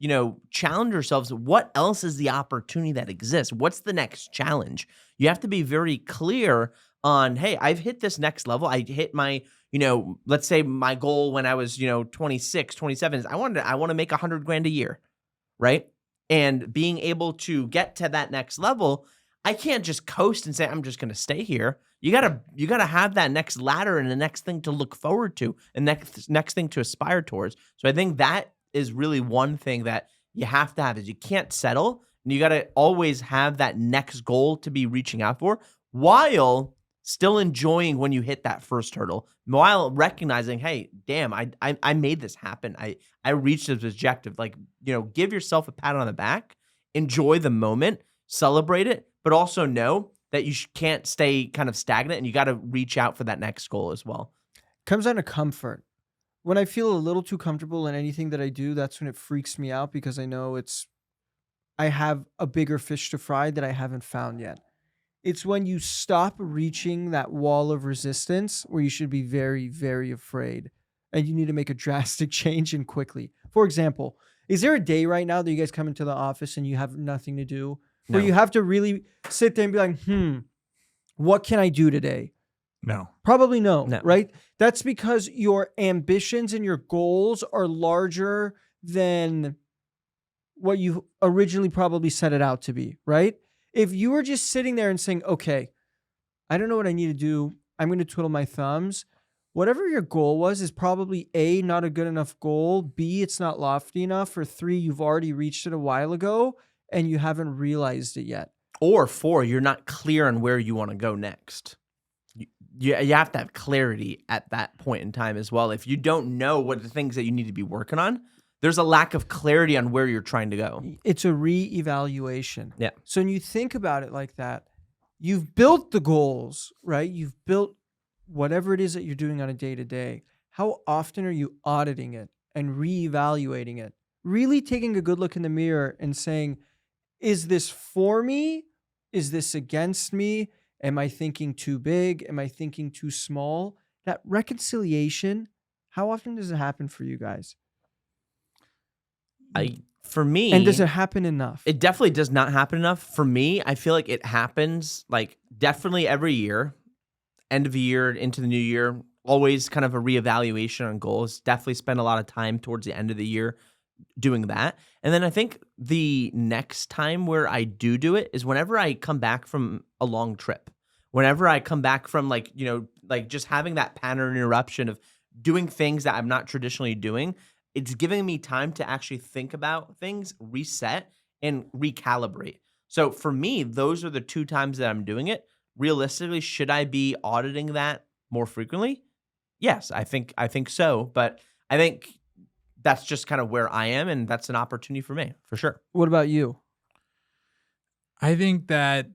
challenge ourselves. What else is the opportunity that exists? What's the next challenge? You have to be very clear on, hey, I've hit this next level. I hit my, let's say my goal when I was, 26, 27 is I want to make $100,000 a year, right? And being able to get to that next level, I can't just coast and say, I'm just going to stay here. You gotta have that next ladder and the next thing to look forward to and next thing to aspire towards. So I think that is really one thing that you have to have is you can't settle, and you got to always have that next goal to be reaching out for while still enjoying when you hit that first hurdle, while recognizing, hey, damn, I made this happen. I reached this objective. Like, give yourself a pat on the back, enjoy the moment, celebrate it, but also know that you can't stay kind of stagnant and you got to reach out for that next goal as well. Comes down to comfort. When I feel a little too comfortable in anything that I do, that's when it freaks me out because I know I have a bigger fish to fry that I haven't found yet. It's when you stop reaching that wall of resistance where you should be very, very afraid and you need to make a drastic change and quickly. For example, is there a day right now that you guys come into the office and you have nothing to do? Where you have to really sit there and be like, what can I do today? No. Probably no, right? That's because your ambitions and your goals are larger than what you originally probably set it out to be, right? If you were just sitting there and saying, okay, I don't know what I need to do. I'm going to twiddle my thumbs. Whatever your goal was is probably A, not a good enough goal. B, it's not lofty enough. Or 3, you've already reached it a while ago and you haven't realized it yet. Or 4, you're not clear on where you want to go next. You have to have clarity at that point in time as well. If you don't know what the things that you need to be working on, there's a lack of clarity on where you're trying to go. It's a re-evaluation. Yeah. So when you think about it like that, you've built the goals, right? You've built whatever it is that you're doing on a day-to-day. How often are you auditing it and re-evaluating it? Really taking a good look in the mirror and saying, is this for me? Is this against me? Am I thinking too big? Am I thinking too small? That reconciliation, how often does it happen for you guys? For me, and does it happen enough? It definitely does not happen enough. For me, I feel like it happens like definitely every year, end of the year into the new year, always kind of a reevaluation on goals. Definitely spend a lot of time towards the end of the year doing that. And then I think the next time where I do it is whenever I come back from a long trip. whenever I come back from like, like just having that pattern interruption of doing things that I'm not traditionally doing, it's giving me time to actually think about things, reset, and recalibrate. So for me, those are the 2 times that I'm doing it. Realistically, should I be auditing that more frequently? Yes, I think so. But I think that's just kind of where I am, and that's an opportunity for me, for sure. What about you? I think that,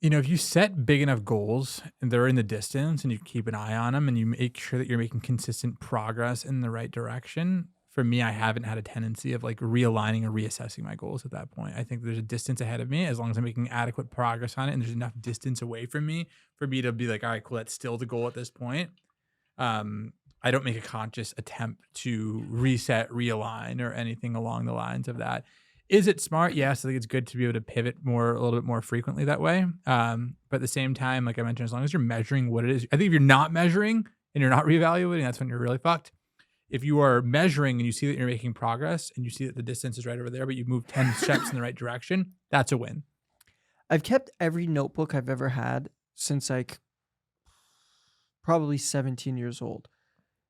if you set big enough goals and they're in the distance and you keep an eye on them and you make sure that you're making consistent progress in the right direction, for me, I haven't had a tendency of like realigning or reassessing my goals at that point. I think there's a distance ahead of me as long as I'm making adequate progress on it and there's enough distance away from me for me to be like, all right, cool, that's still the goal at this point. I don't make a conscious attempt to reset, realign, or anything along the lines of that. Is it smart? Yes, I think it's good to be able to pivot a little bit more frequently that way. But at the same time, like I mentioned, as long as you're measuring what it is, I think if you're not measuring and you're not reevaluating, that's when you're really fucked. If you are measuring and you see that you're making progress and you see that the distance is right over there, but you've moved 10 steps in the right direction, that's a win. I've kept every notebook I've ever had since like probably 17 years old.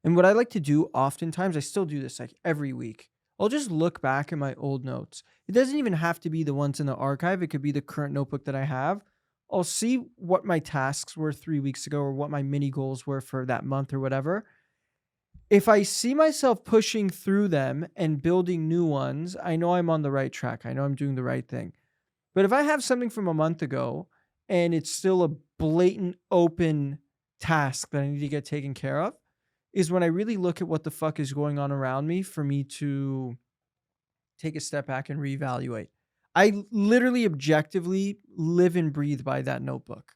And what I like to do oftentimes, I still do this like every week. I'll just look back at my old notes. It doesn't even have to be the ones in the archive. It could be the current notebook that I have. I'll see what my tasks were 3 weeks ago or what my mini goals were for that month or whatever. If I see myself pushing through them and building new ones, I know I'm on the right track. I know I'm doing the right thing. But if I have something from a month ago and it's still a blatant open task that I need to get taken care of, is when I really look at what the fuck is going on around me for me to take a step back and reevaluate. I literally objectively live and breathe by that notebook.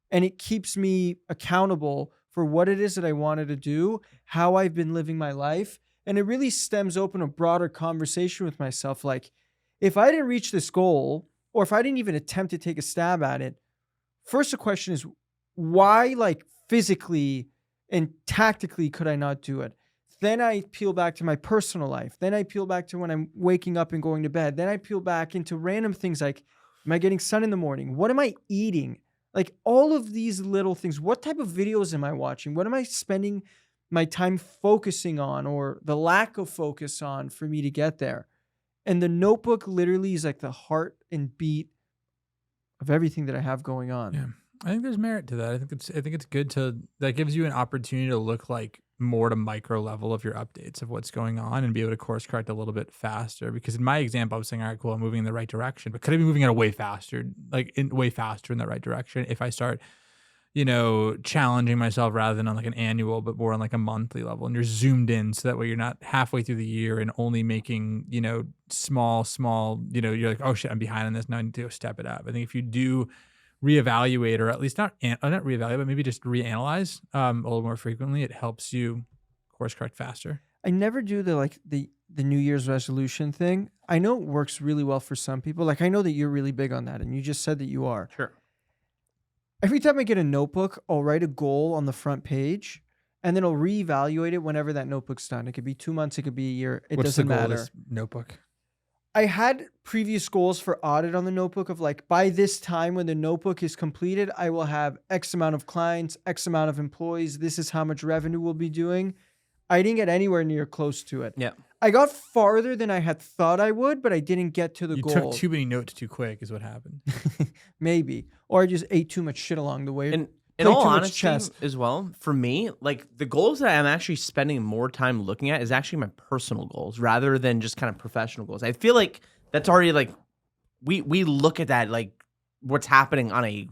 And it keeps me accountable for what it is that I wanted to do, how I've been living my life. And it really stems open a broader conversation with myself. Like, if I didn't reach this goal, or if I didn't even attempt to take a stab at it, first the question is, why, like, physically and tactically could I not do it? Then I peel back to my personal life. Then I peel back to when I'm waking up and going to bed. Then I peel back into random things like, am I getting sun in the morning? What am I eating? Like all of these little things. What type of videos am I watching? What am I spending my time focusing on or the lack of focus on for me to get there? And the notebook literally is like the heart and beat of everything that I have going on. Yeah. I think there's merit to that. I think it's good that gives you an opportunity to look like more to micro level of your updates of what's going on and be able to course correct a little bit faster. Because in my example, I was saying, all right, cool, I'm moving in the right direction, but could I be moving at a way faster in that right direction if I start, challenging myself rather than on like an annual, but more on like a monthly level, and you're zoomed in so that way you're not halfway through the year and only making, small, you're like, oh shit, I'm behind on this. Now I need to go step it up. I think if you do reevaluate, or at least not reevaluate, but maybe just reanalyze a little more frequently, it helps you course correct faster. I never do the New Year's resolution thing. I know it works really well for some people. Like I know that you're really big on that, and you just said that you are. Sure. Every time I get a notebook, I'll write a goal on the front page, and then I'll reevaluate it whenever that notebook's done. It could be 2 months, it could be a year. It What's doesn't the goal matter. Of this notebook? I had previous goals for audit on the notebook of like, by this time when the notebook is completed, I will have X amount of clients, X amount of employees. This is how much revenue we'll be doing. I didn't get anywhere near close to it. Yeah. I got farther than I had thought I would, but I didn't get to the goal. You took too many notes too quick is what happened. Maybe. Or I just ate too much shit along the way. And in Played all too much honesty chess. as well, for me, like the goals that I'm actually spending more time looking at is actually my personal goals rather than just kind of professional goals. I feel like that's already like we look at that like what's happening on a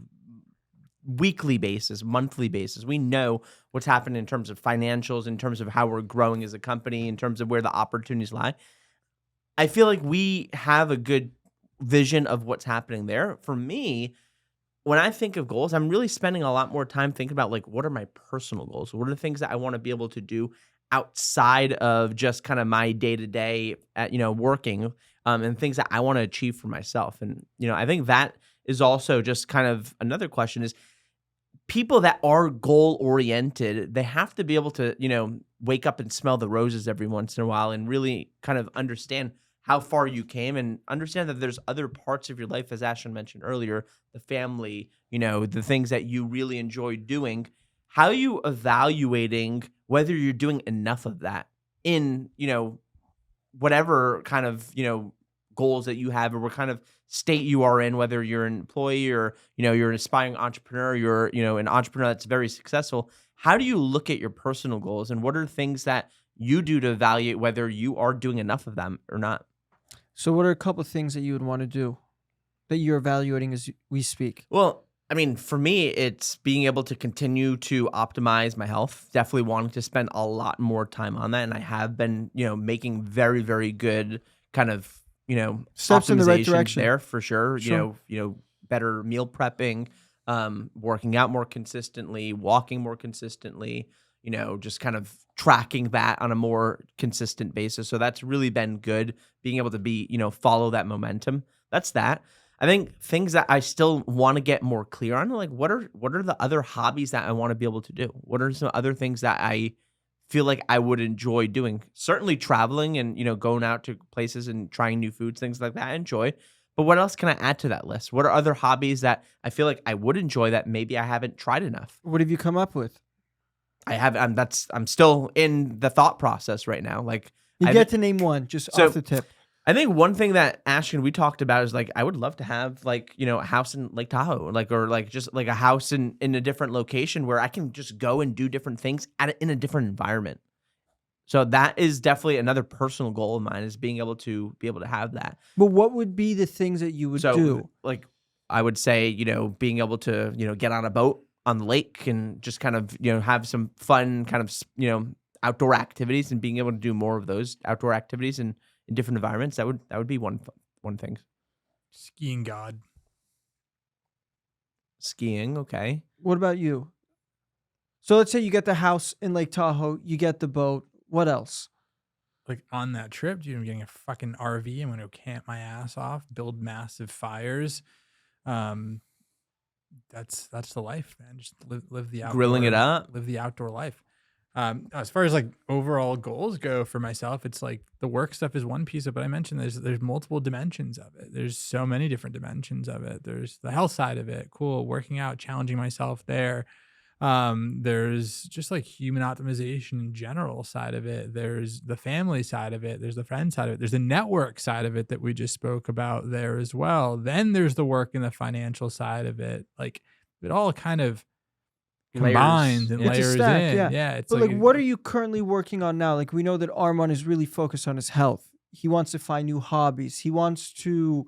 weekly basis, monthly basis. We know what's happening in terms of financials, in terms of how we're growing as a company, in terms of where the opportunities lie. I feel like we have a good vision of what's happening there. For me, when I think of goals, I'm really spending a lot more time thinking about like, what are my personal goals? What are the things that I want to be able to do outside of just kind of my day-to-day at, working, and things that I want to achieve for myself. And, I think that is also just kind of another question is people that are goal-oriented, they have to be able to, wake up and smell the roses every once in a while and really kind of understand how far you came, and understand that there's other parts of your life, as Ashton mentioned earlier, the family, the things that you really enjoy doing. How are you evaluating whether you're doing enough of that in, whatever kind of, goals that you have, or what kind of state you are in, whether you're an employee or, you're an aspiring entrepreneur, you're, an entrepreneur that's very successful. How do you look at your personal goals, and what are things that you do to evaluate whether you are doing enough of them or not? So what are a couple of things that you would want to do that you're evaluating as we speak? Well, I mean, for me, it's being able to continue to optimize my health. Definitely wanting to spend a lot more time on that. And I have been, making very, very good kind of, Steps in the right optimizations direction. there for sure. Sure. Better meal prepping, working out more consistently, walking more consistently, just kind of tracking that on a more consistent basis. So that's really been good, being able to be, follow that momentum. That's that. I think things that I still want to get more clear on, like what are the other hobbies that I want to be able to do? What are some other things that I feel like I would enjoy doing? Certainly traveling and, going out to places and trying new foods, things like that I enjoy. But what else can I add to that list? What are other hobbies that I feel like I would enjoy that maybe I haven't tried enough? What have you come up with? I'm still in the thought process right now. Like You get to name one just off the tip. I think one thing that Ashton we talked about is like I would love to have like a house in Lake Tahoe, or just like a house in a different location where I can just go and do different things in a different environment. So that is definitely another personal goal of mine, is being able to have that. But what would be the things that you would do? Like I would say, being able to get on a boat on the lake and just kind of have some fun kind of outdoor activities, and being able to do more of those outdoor activities in different environments. That would be one thing. Skiing god. Skiing, okay. What about you? So let's say you get the house in Lake Tahoe, you get the boat. What else? Like on that trip, dude, I'm getting a fucking RV. I'm going to camp my ass off, build massive fires. That's the life, man. Just live the outdoor, grilling it up, live the outdoor life. As far as like overall goals go for myself, it's like the work stuff is one piece of it, but I mentioned there's multiple dimensions of it. There's so many different dimensions of it. There's the health side of it. Cool. Working out, challenging myself there. There's just like human optimization in general side of it. There's the family side of it. There's the friend side of it. There's the network side of it that we just spoke about there as well. Then there's the work and the financial side of it. Like it all kind of combines and layers in. Yeah. It's but like, what are you currently working on now? Like we know that Arman is really focused on his health. He wants to find new hobbies. He wants to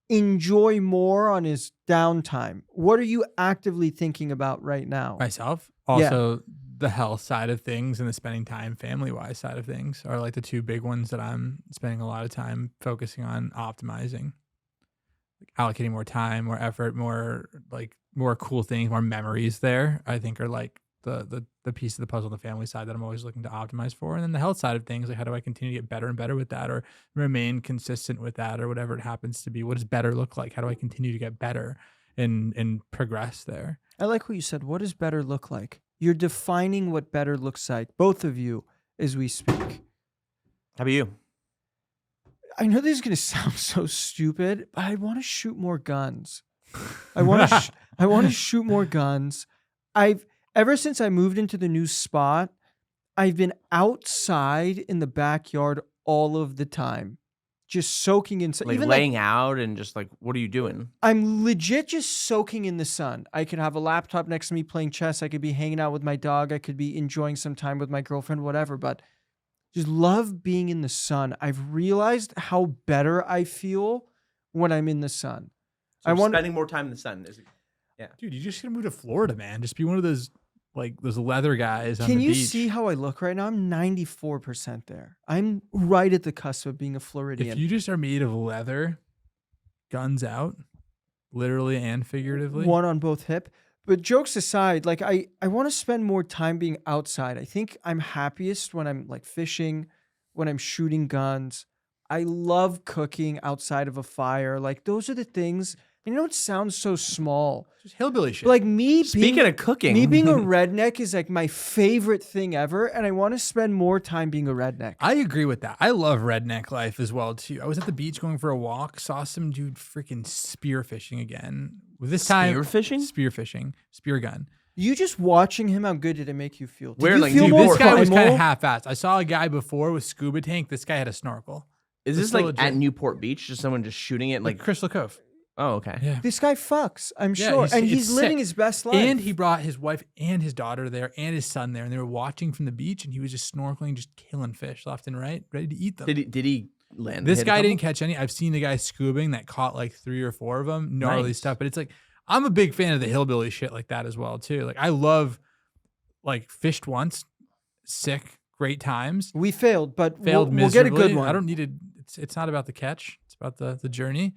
enjoy more on his downtime. What are you actively thinking about right now? Myself, also the health side of things and the spending time family-wise side of things are like the two big ones that I'm spending a lot of time focusing on optimizing, like allocating more time, more effort, more cool things, more memories there, I think are like the piece of the puzzle on the family side that I'm always looking to optimize for. And then the health side of things, like how do I continue to get better and better with that, or remain consistent with that, or whatever it happens to be. What does better look like? How do I continue to get better and progress there? I like what you said. What does better look like? You're defining what better looks like, both of you, as we speak. How about you? I know this is going to sound so stupid, but I want to shoot more guns. I want to shoot more guns. Ever since I moved into the new spot, I've been outside in the backyard all of the time, just soaking in. Like even laying out and just like, what are you doing? I'm legit just soaking in the sun. I could have a laptop next to me playing chess. I could be hanging out with my dog. I could be enjoying some time with my girlfriend, whatever. But just love being in the sun. I've realized how better I feel when I'm in the sun. So spending more time in the sun. Yeah, dude, you just gotta move to Florida, man. Just be one of those leather guys on the beach. Can you see how I look right now? I'm 94% there. I'm right at the cusp of being a Floridian. If you just are made of leather, guns out, literally and figuratively. One on both hip. But jokes aside, like I want to spend more time being outside. I think I'm happiest when I'm like fishing, when I'm shooting guns. I love cooking outside of a fire. Like those are the things You know, it sounds so small. Just hillbilly shit. But like me Speaking of cooking, me being a redneck is like my favorite thing ever, and I want to spend more time being a redneck. I agree with that. I love redneck life as well too. I was at the beach going for a walk, saw some dude freaking spearfishing again. This time, Spearfishing? spear gun. You just watching him, how good did it make you feel? Did Where, you like, feel dude, more This guy was kind primal? of half-assed. I saw a guy before with scuba tank. This guy had a snorkel. Is It's this like legit. at Newport Beach? Just someone just shooting it? Like Crystal Cove. Oh, okay. Yeah. This guy fucks, I'm Yeah, sure. And it's he's living sick. his best life. And he brought his wife and his daughter there and his son there, and they were watching from the beach, and he was just snorkeling, just killing fish left and right, ready to eat them. Did he land? This hit a guy couple? didn't catch any. I've seen the guy scubaing that caught like 3 or 4 of them. Gnarly Nice. stuff. But it's like, I'm a big fan of the hillbilly shit like that as well too. Like I love like fished once, sick, great times. We failed, but Failed we'll get a miserably. good one. I don't need to. It's not about the catch. It's about the journey.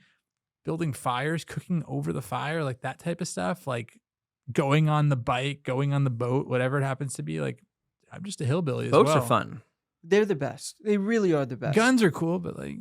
Building fires, cooking over the fire, like that type of stuff. Like going on the bike, going on the boat, whatever it happens to be. Like I'm just a hillbilly as Boats well. are fun. They're the best. They really are the best. Guns are cool, but like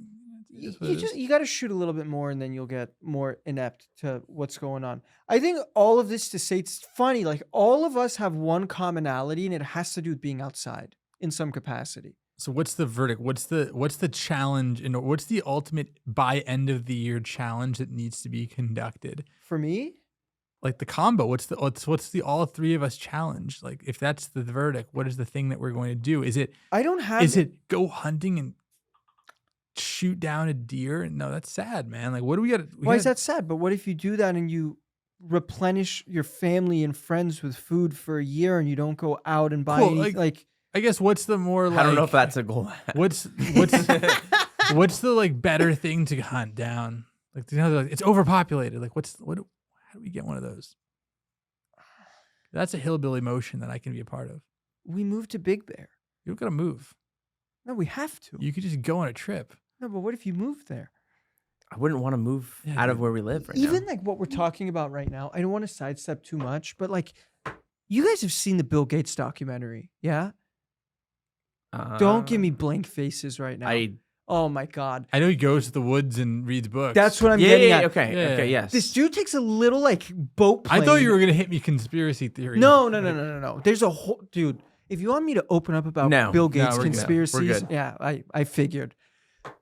You got to shoot a little bit more, and then you'll get more inept to what's going on. I think all of this to say it's funny. Like all of us have one commonality, and it has to do with being outside in some capacity. So what's the verdict? What's the challenge and what's the ultimate by end of the year challenge that needs to be conducted? For me, Like the combo, what's the all 3 of us challenge? Like if that's the verdict, what is the thing that we're going to do? Is it I don't have. go hunting and shoot down a deer? No, that's sad, man. Like what do we got? Why is that sad? But what if you do that and you replenish your family and friends with food for a year, and you don't go out and buy Cool, any, like I guess what's the more like I don't know if that's a goal. what's what's the like better thing to hunt down? Like, it's overpopulated. Like how do we get one of those? That's a hillbilly motion that I can be a part of. we moved to Big Bear. You don't gotta move. No, we have to. You could just go on a trip. No, but what if you moved there? I wouldn't want to move Yeah, out of dude. where we live right Even now. like what we're talking about right now, I don't want to sidestep too much, but like, you guys have seen the Bill Gates documentary, yeah? Don't give me blank faces right now. Oh my God. I know he goes to the woods and reads books. That's what I'm Yeah, getting yeah, at. okay, Yeah. okay, yes. This dude takes a little like boat plane. I thought you were gonna hit me conspiracy theory. No. There's a whole dude. If you want me to open up about No. Bill No, Gates we're good. conspiracies, We're good. yeah, I figured.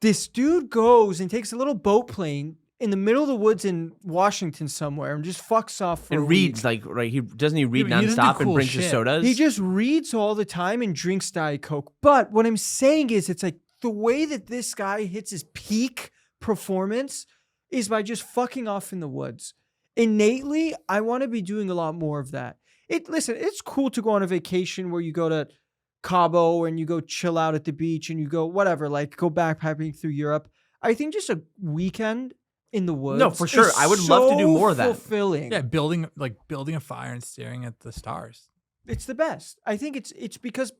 This dude goes and takes a little boat plane in the middle of the woods in Washington somewhere and just fucks off for a and week. reads like right. He doesn't he read but he doesn't do nonstop and cool brings his shit. sodas. He just reads all the time and drinks Diet Coke. But what I'm saying is, it's like the way that this guy hits his peak performance is by just fucking off in the woods. Innately, I want to be doing a lot more of that. Listen, it's cool to go on a vacation where you go to Cabo and you go chill out at the beach and you go whatever, like go backpacking through Europe. I think just a weekend in the woods. No, for sure. is I would love to do so more of that. fulfilling. Yeah, building a fire and staring at the stars. It's the best. I think it's because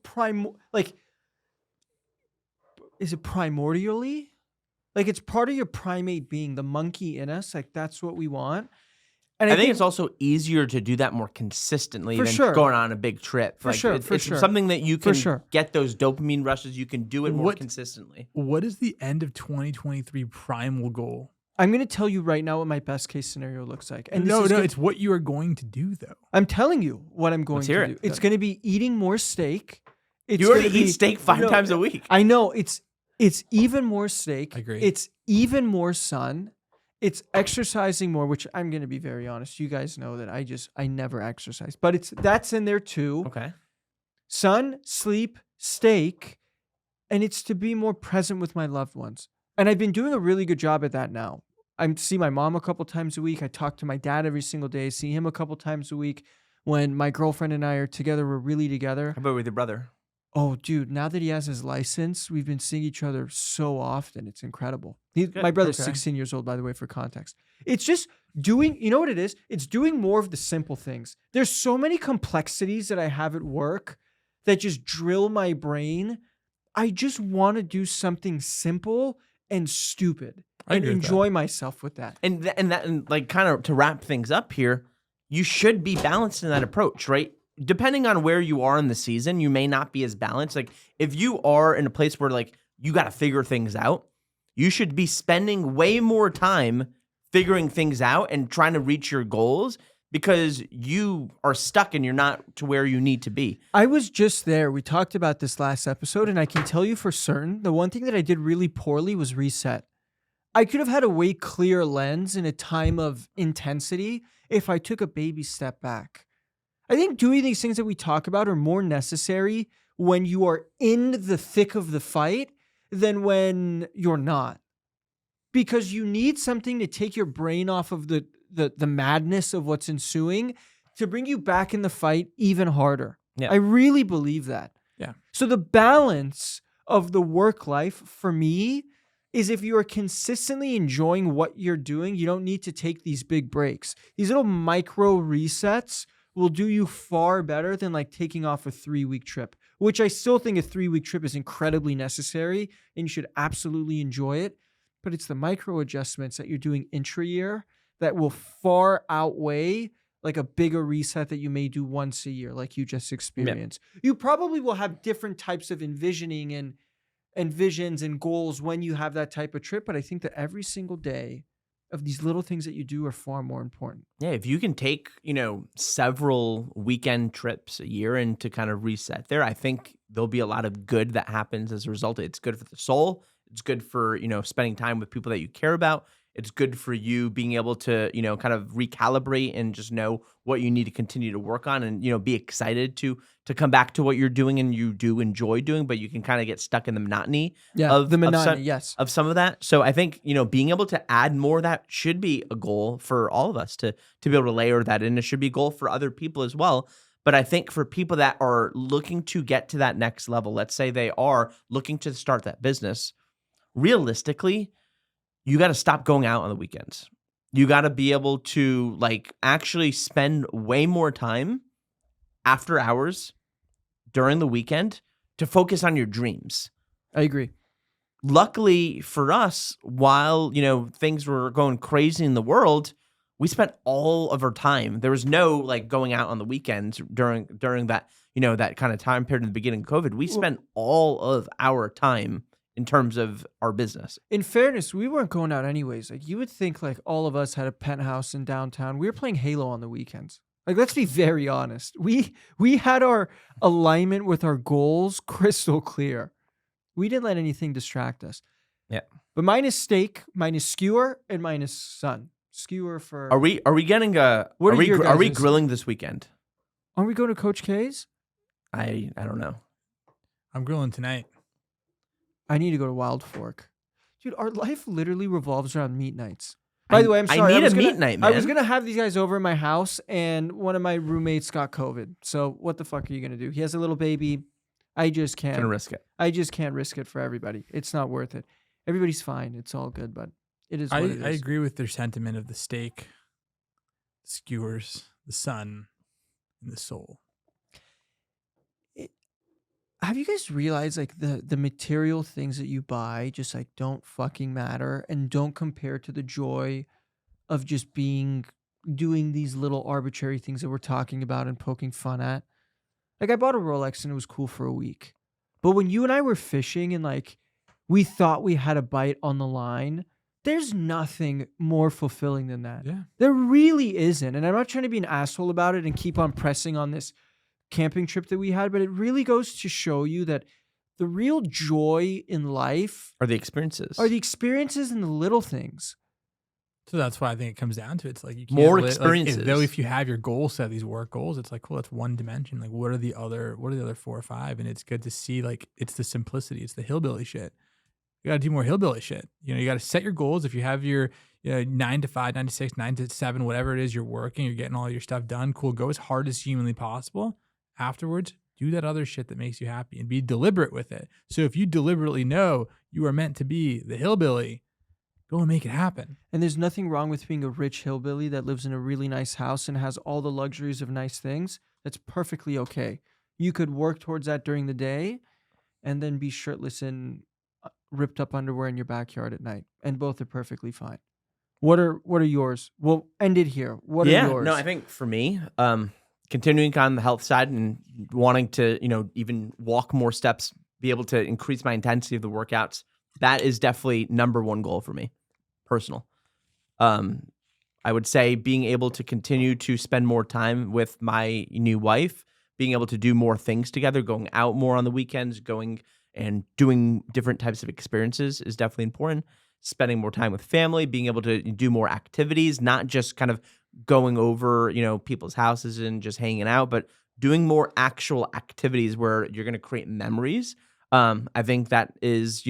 is it primordially? Like it's part of your primate being, the monkey in us. Like that's what we want. And I think it's also easier to do that more consistently For than sure. going on a big trip. For sure, It's for sure. something that you For can sure. get those dopamine rushes. You can do it more What- consistently. What is the end of 2023 primal goal? I'm going to tell you right now what my best case scenario looks like. And No, this is it's what you are going to do though. I'm telling you what I'm going Let's to hear do. it. It's going to be eating more steak. It's You already gonna be- eat steak 5 No, times a week. I know it's even more steak. I agree. It's even more sun. It's exercising more, which I'm going to be very honest. You guys know that I never exercise, but that's in there too. Okay. Sun, sleep, steak, and it's to be more present with my loved ones. And I've been doing a really good job at that now. I see my mom a couple times a week. I talk to my dad every single day. I see him a couple times a week. When my girlfriend and I are together, we're really together. How about with your brother? Oh, dude, now that he has his license, we've been seeing each other so often. It's incredible. Good. My brother's Okay. 16 years old, by the way, for context. It's just doing, you know what it is? It's doing more of the simple things. There's so many complexities that I have at work that just drill my brain. I just want to do something simple and stupid I and agree with that. enjoy myself with that. And like kind of to wrap things up here, you should be balanced in that approach, right? Depending on where you are in the season, you may not be as balanced. Like if you are in a place where like you got to figure things out, you should be spending way more time figuring things out and trying to reach your goals because you are stuck and you're not to where you need to be. I was just there. We talked about this last episode, and I can tell you for certain, the one thing that I did really poorly was reset. I could have had a way clearer lens in a time of intensity if I took a baby step back. I think doing these things that we talk about are more necessary when you are in the thick of the fight than when you're not. Because you need something to take your brain off of the madness of what's ensuing to bring you back in the fight even harder. Yeah. I really believe that. Yeah. So the balance of the work life for me is if you are consistently enjoying what you're doing, you don't need to take these big breaks. These little micro resets will do you far better than like taking off a 3-week trip, which I still think a 3-week trip is incredibly necessary and you should absolutely enjoy it. But it's the micro adjustments that you're doing intra-year that will far outweigh like a bigger reset that you may do once a year, like you just experienced. Yep. You probably will have different types of envisioning and visions and goals when you have that type of trip. But I think that every single day of these little things that you do are far more important. Yeah, if you can take, several weekend trips a year and to kind of reset there, I think there'll be a lot of good that happens as a result. It's good for the soul. It's good for, spending time with people that you care about. It's good for you being able to, kind of recalibrate and just know what you need to continue to work on and, be excited to come back to what you're doing and you do enjoy doing, but you can kind of get stuck in the monotony of some of that. So I think, being able to add more of that should be a goal for all of us to be able to layer that in. It should be a goal for other people as well. But I think for people that are looking to get to that next level, let's say they are looking to start that business, realistically, you got to stop going out on the weekends. You got to be able to actually spend way more time after hours during the weekend to focus on your dreams. I agree. Luckily for us, while, things were going crazy in the world, we spent all of our time. There was no going out on the weekends during that, that kind of time period in the beginning of COVID. We spent all of our time in terms of our business. In fairness, we weren't going out anyways. You would think all of us had a penthouse in downtown. We were playing Halo on the weekends. Let's be very honest. We had our alignment with our goals crystal clear. We didn't let anything distract us. Yeah. But mine is steak, mine is skewer, and mine is sun. Skewer for. Are we getting a? Are we grilling this weekend? Are we going to Coach K's? I don't know. I'm grilling tonight. I need to go to Wild Fork. Dude, our life literally revolves around meat nights. By the way, I'm sorry. I need a meat night, man. I was going to have these guys over at my house, and one of my roommates got COVID. So what the fuck are you going to do? He has a little baby. I just can't. Gonna risk it. I just can't risk it for everybody. It's not worth it. Everybody's fine. It's all good, but it is what it is. I agree with their sentiment of the steak, skewers, the sun, and the soul. Have you guys realized the material things that you buy just don't fucking matter and don't compare to the joy of just doing these little arbitrary things that we're talking about and poking fun at? I bought a Rolex and it was cool for a week. But when you and I were fishing and we thought we had a bite on the line, there's nothing more fulfilling than that. Yeah. There really isn't. And I'm not trying to be an asshole about it and keep on pressing on this camping trip that we had, but it really goes to show you that the real joy in life are the experiences and the little things. So that's why I think it comes down to it's you can't more experiences. Though if you have your goal set, these work goals, it's cool. That's one dimension. What are the other 4 or 5? And it's good to see it's the simplicity. It's the hillbilly shit. You got to do more hillbilly shit. You got to set your goals. If you have your 9 to 5, 9 to 6, 9 to 7, whatever it is you're working, you're getting all your stuff done. Cool. Go as hard as humanly possible. Afterwards, do that other shit that makes you happy and be deliberate with it. So if you deliberately know you are meant to be the hillbilly, go and make it happen. And there's nothing wrong with being a rich hillbilly that lives in a really nice house and has all the luxuries of nice things. That's perfectly okay. You could work towards that during the day and then be shirtless in ripped up underwear in your backyard at night. And both are perfectly fine. What are yours? We'll end it here. What are yours? No, I think for me, continuing on the health side and wanting to, even walk more steps, be able to increase my intensity of the workouts. That is definitely number one goal for me, personal. I would say being able to continue to spend more time with my new wife, being able to do more things together, going out more on the weekends, going and doing different types of experiences is definitely important. Spending more time with family, being able to do more activities, not just kind of going over, people's houses and just hanging out, but doing more actual activities where you're going to create memories. I think that is,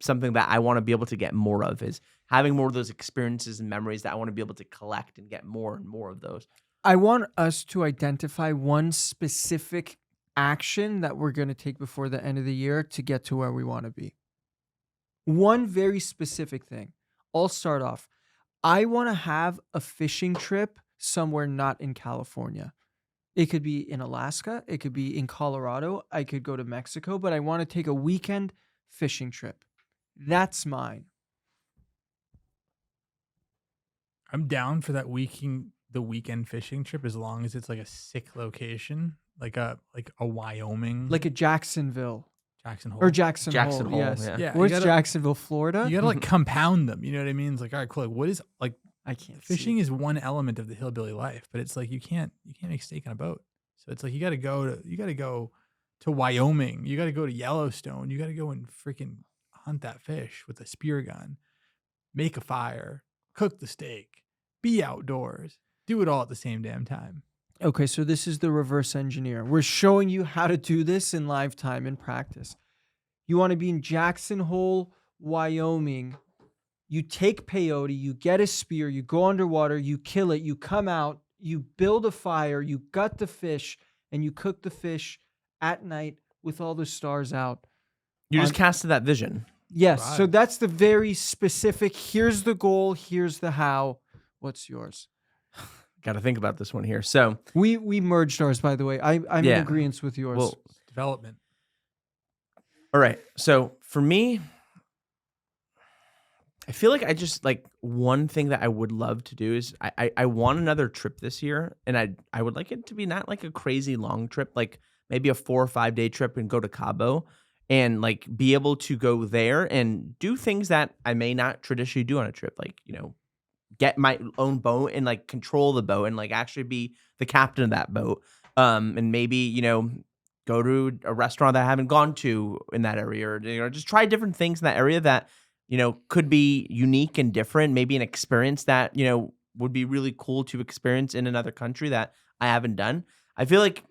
something that I want to be able to get more of, is having more of those experiences and memories that I want to be able to collect and get more and more of those. I want us to identify one specific action that we're going to take before the end of the year to get to where we want to be. One very specific thing. I'll start off. I want to have a fishing trip somewhere not in California. It could be in Alaska. It could be in Colorado. I could go to Mexico, but I want to take a weekend fishing trip. That's mine. I'm down for that the weekend fishing trip, as long as it's like a sick location, like a Wyoming, Like a Jacksonville. Jackson Hole. Or Jackson Jackson Hole, Hole, yes. yeah. Where's you gotta- Jacksonville, Florida? You gotta like compound them. You know what I mean? It's like, all right, cool. Like, what is like I can't fishing see. is one element of the hillbilly life, but it's like you can't make steak on a boat. So it's like you gotta go to Wyoming. You gotta go to Yellowstone. You gotta go and freaking hunt that fish with a spear gun, make a fire, cook the steak, be outdoors, do it all at the same damn time. Okay, so this is the reverse engineer. We're showing you how to do this in live time in practice. You want to be in Jackson Hole, Wyoming. You take peyote, you get a spear, you go underwater, you kill it, you come out, you build a fire, you gut the fish, and you cook the fish at night with all the stars out. You just casted that vision. Yes, Right. so that's the very specific, here's the goal, here's the how. What's yours? Got to think about this one here. So, We merged ours, by the way. I'm Yeah. in agreement with yours. well, Development. all right. So for me, I feel like I just like one thing that I would love to do is I want another trip this year, and I would like it to be not like a crazy long trip, like maybe a 4 or 5 day trip and go to Cabo and like be able to go there and do things that I may not traditionally do on a trip, like, get my own boat and like control the boat and like actually be the captain of that boat. And maybe, go to a restaurant that I haven't gone to in that area, or, just try different things in that area that, could be unique and different. Maybe an experience that, would be really cool to experience in another country that I haven't done. I feel like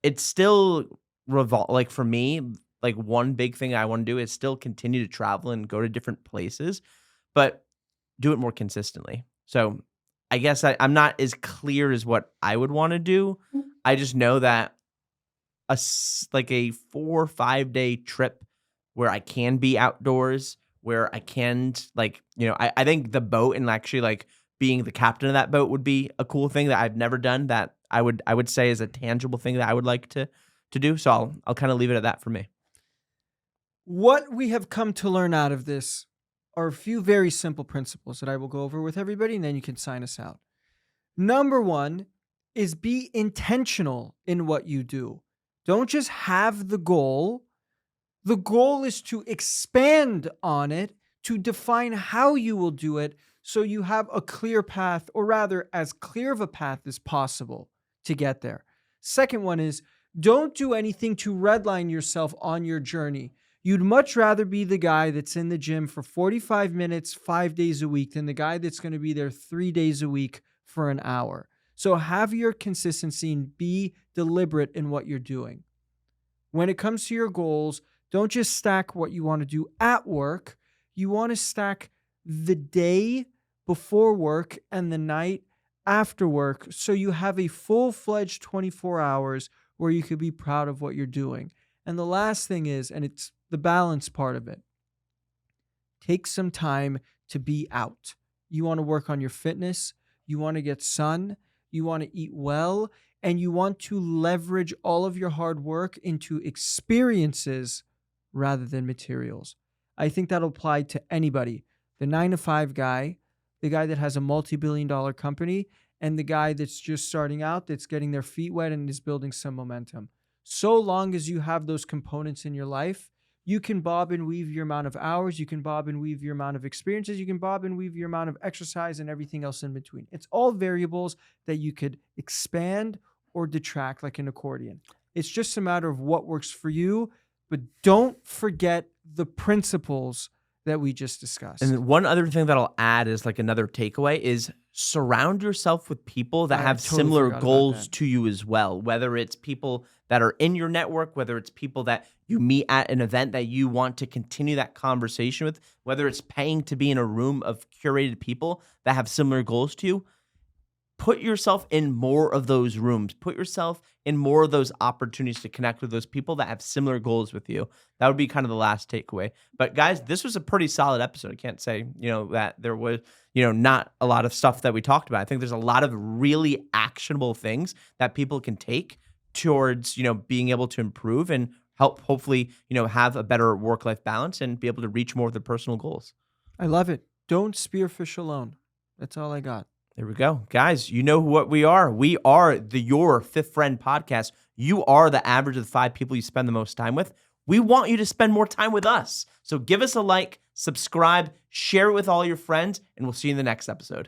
it's still like for me, like one big thing I want to do is still continue to travel and go to different places, but do it more consistently. So I guess I'm not as clear as what I would want to do. I just know that like a 4 or 5 day trip where I can be outdoors, where I can like, I think the boat and actually like being the captain of that boat would be a cool thing that I've never done, that I would say is a tangible thing that I would like to do. So I'll kind of leave it at that for me. What we have come to learn out of this are a few very simple principles that I will go over with everybody, and then you can sign us out. Number one is be intentional in what you do. Don't just have the goal. The goal is to expand on it, to define how you will do it, so you have a clear path, or rather, as clear of a path as possible to get there. Second one is don't do anything to redline yourself on your journey. You'd much rather be the guy that's in the gym for 45 minutes, 5 days a week, than the guy that's going to be there 3 days a week for an hour. So have your consistency and be deliberate in what you're doing. When it comes to your goals, don't just stack what you want to do at work. You want to stack the day before work and the night after work, so you have a full-fledged 24 hours where you could be proud of what you're doing. And the last thing is, and it's the balance part of it, take some time to be out. You want to work on your fitness, you want to get sun, you want to eat well, and you want to leverage all of your hard work into experiences rather than materials. I think that'll apply to anybody. The 9-to-5 guy, the guy that has a multi-billion-dollar company, and the guy that's just starting out, that's getting their feet wet and is building some momentum. So long as you have those components in your life, You can bob and weave your amount of hours. You can bob and weave your amount of experiences. You can bob and weave your amount of exercise and everything else in between. It's all variables that you could expand or detract like an accordion. It's just a matter of what works for you, but don't forget the principles that we just discussed. And one other thing that I'll add is like another takeaway is surround yourself with people that I have totally similar forgot about goals that. to you as well. Whether it's people that are in your network, whether it's people that you meet at an event that you want to continue that conversation with, whether it's paying to be in a room of curated people that have similar goals to you. Put yourself in more of those rooms. Put yourself in more of those opportunities to connect with those people that have similar goals with you. That would be kind of the last takeaway. But guys, this was a pretty solid episode. I can't say, that there was, not a lot of stuff that we talked about. I think there's a lot of really actionable things that people can take towards, being able to improve and help hopefully, have a better work-life balance and be able to reach more of their personal goals. I love it. Don't spearfish alone. That's all I got. There we go. Guys, you know what we are. We are the Your Fifth Friend podcast. You are the average of the 5 people you spend the most time with. We want you to spend more time with us. So give us a like, subscribe, share it with all your friends, and we'll see you in the next episode.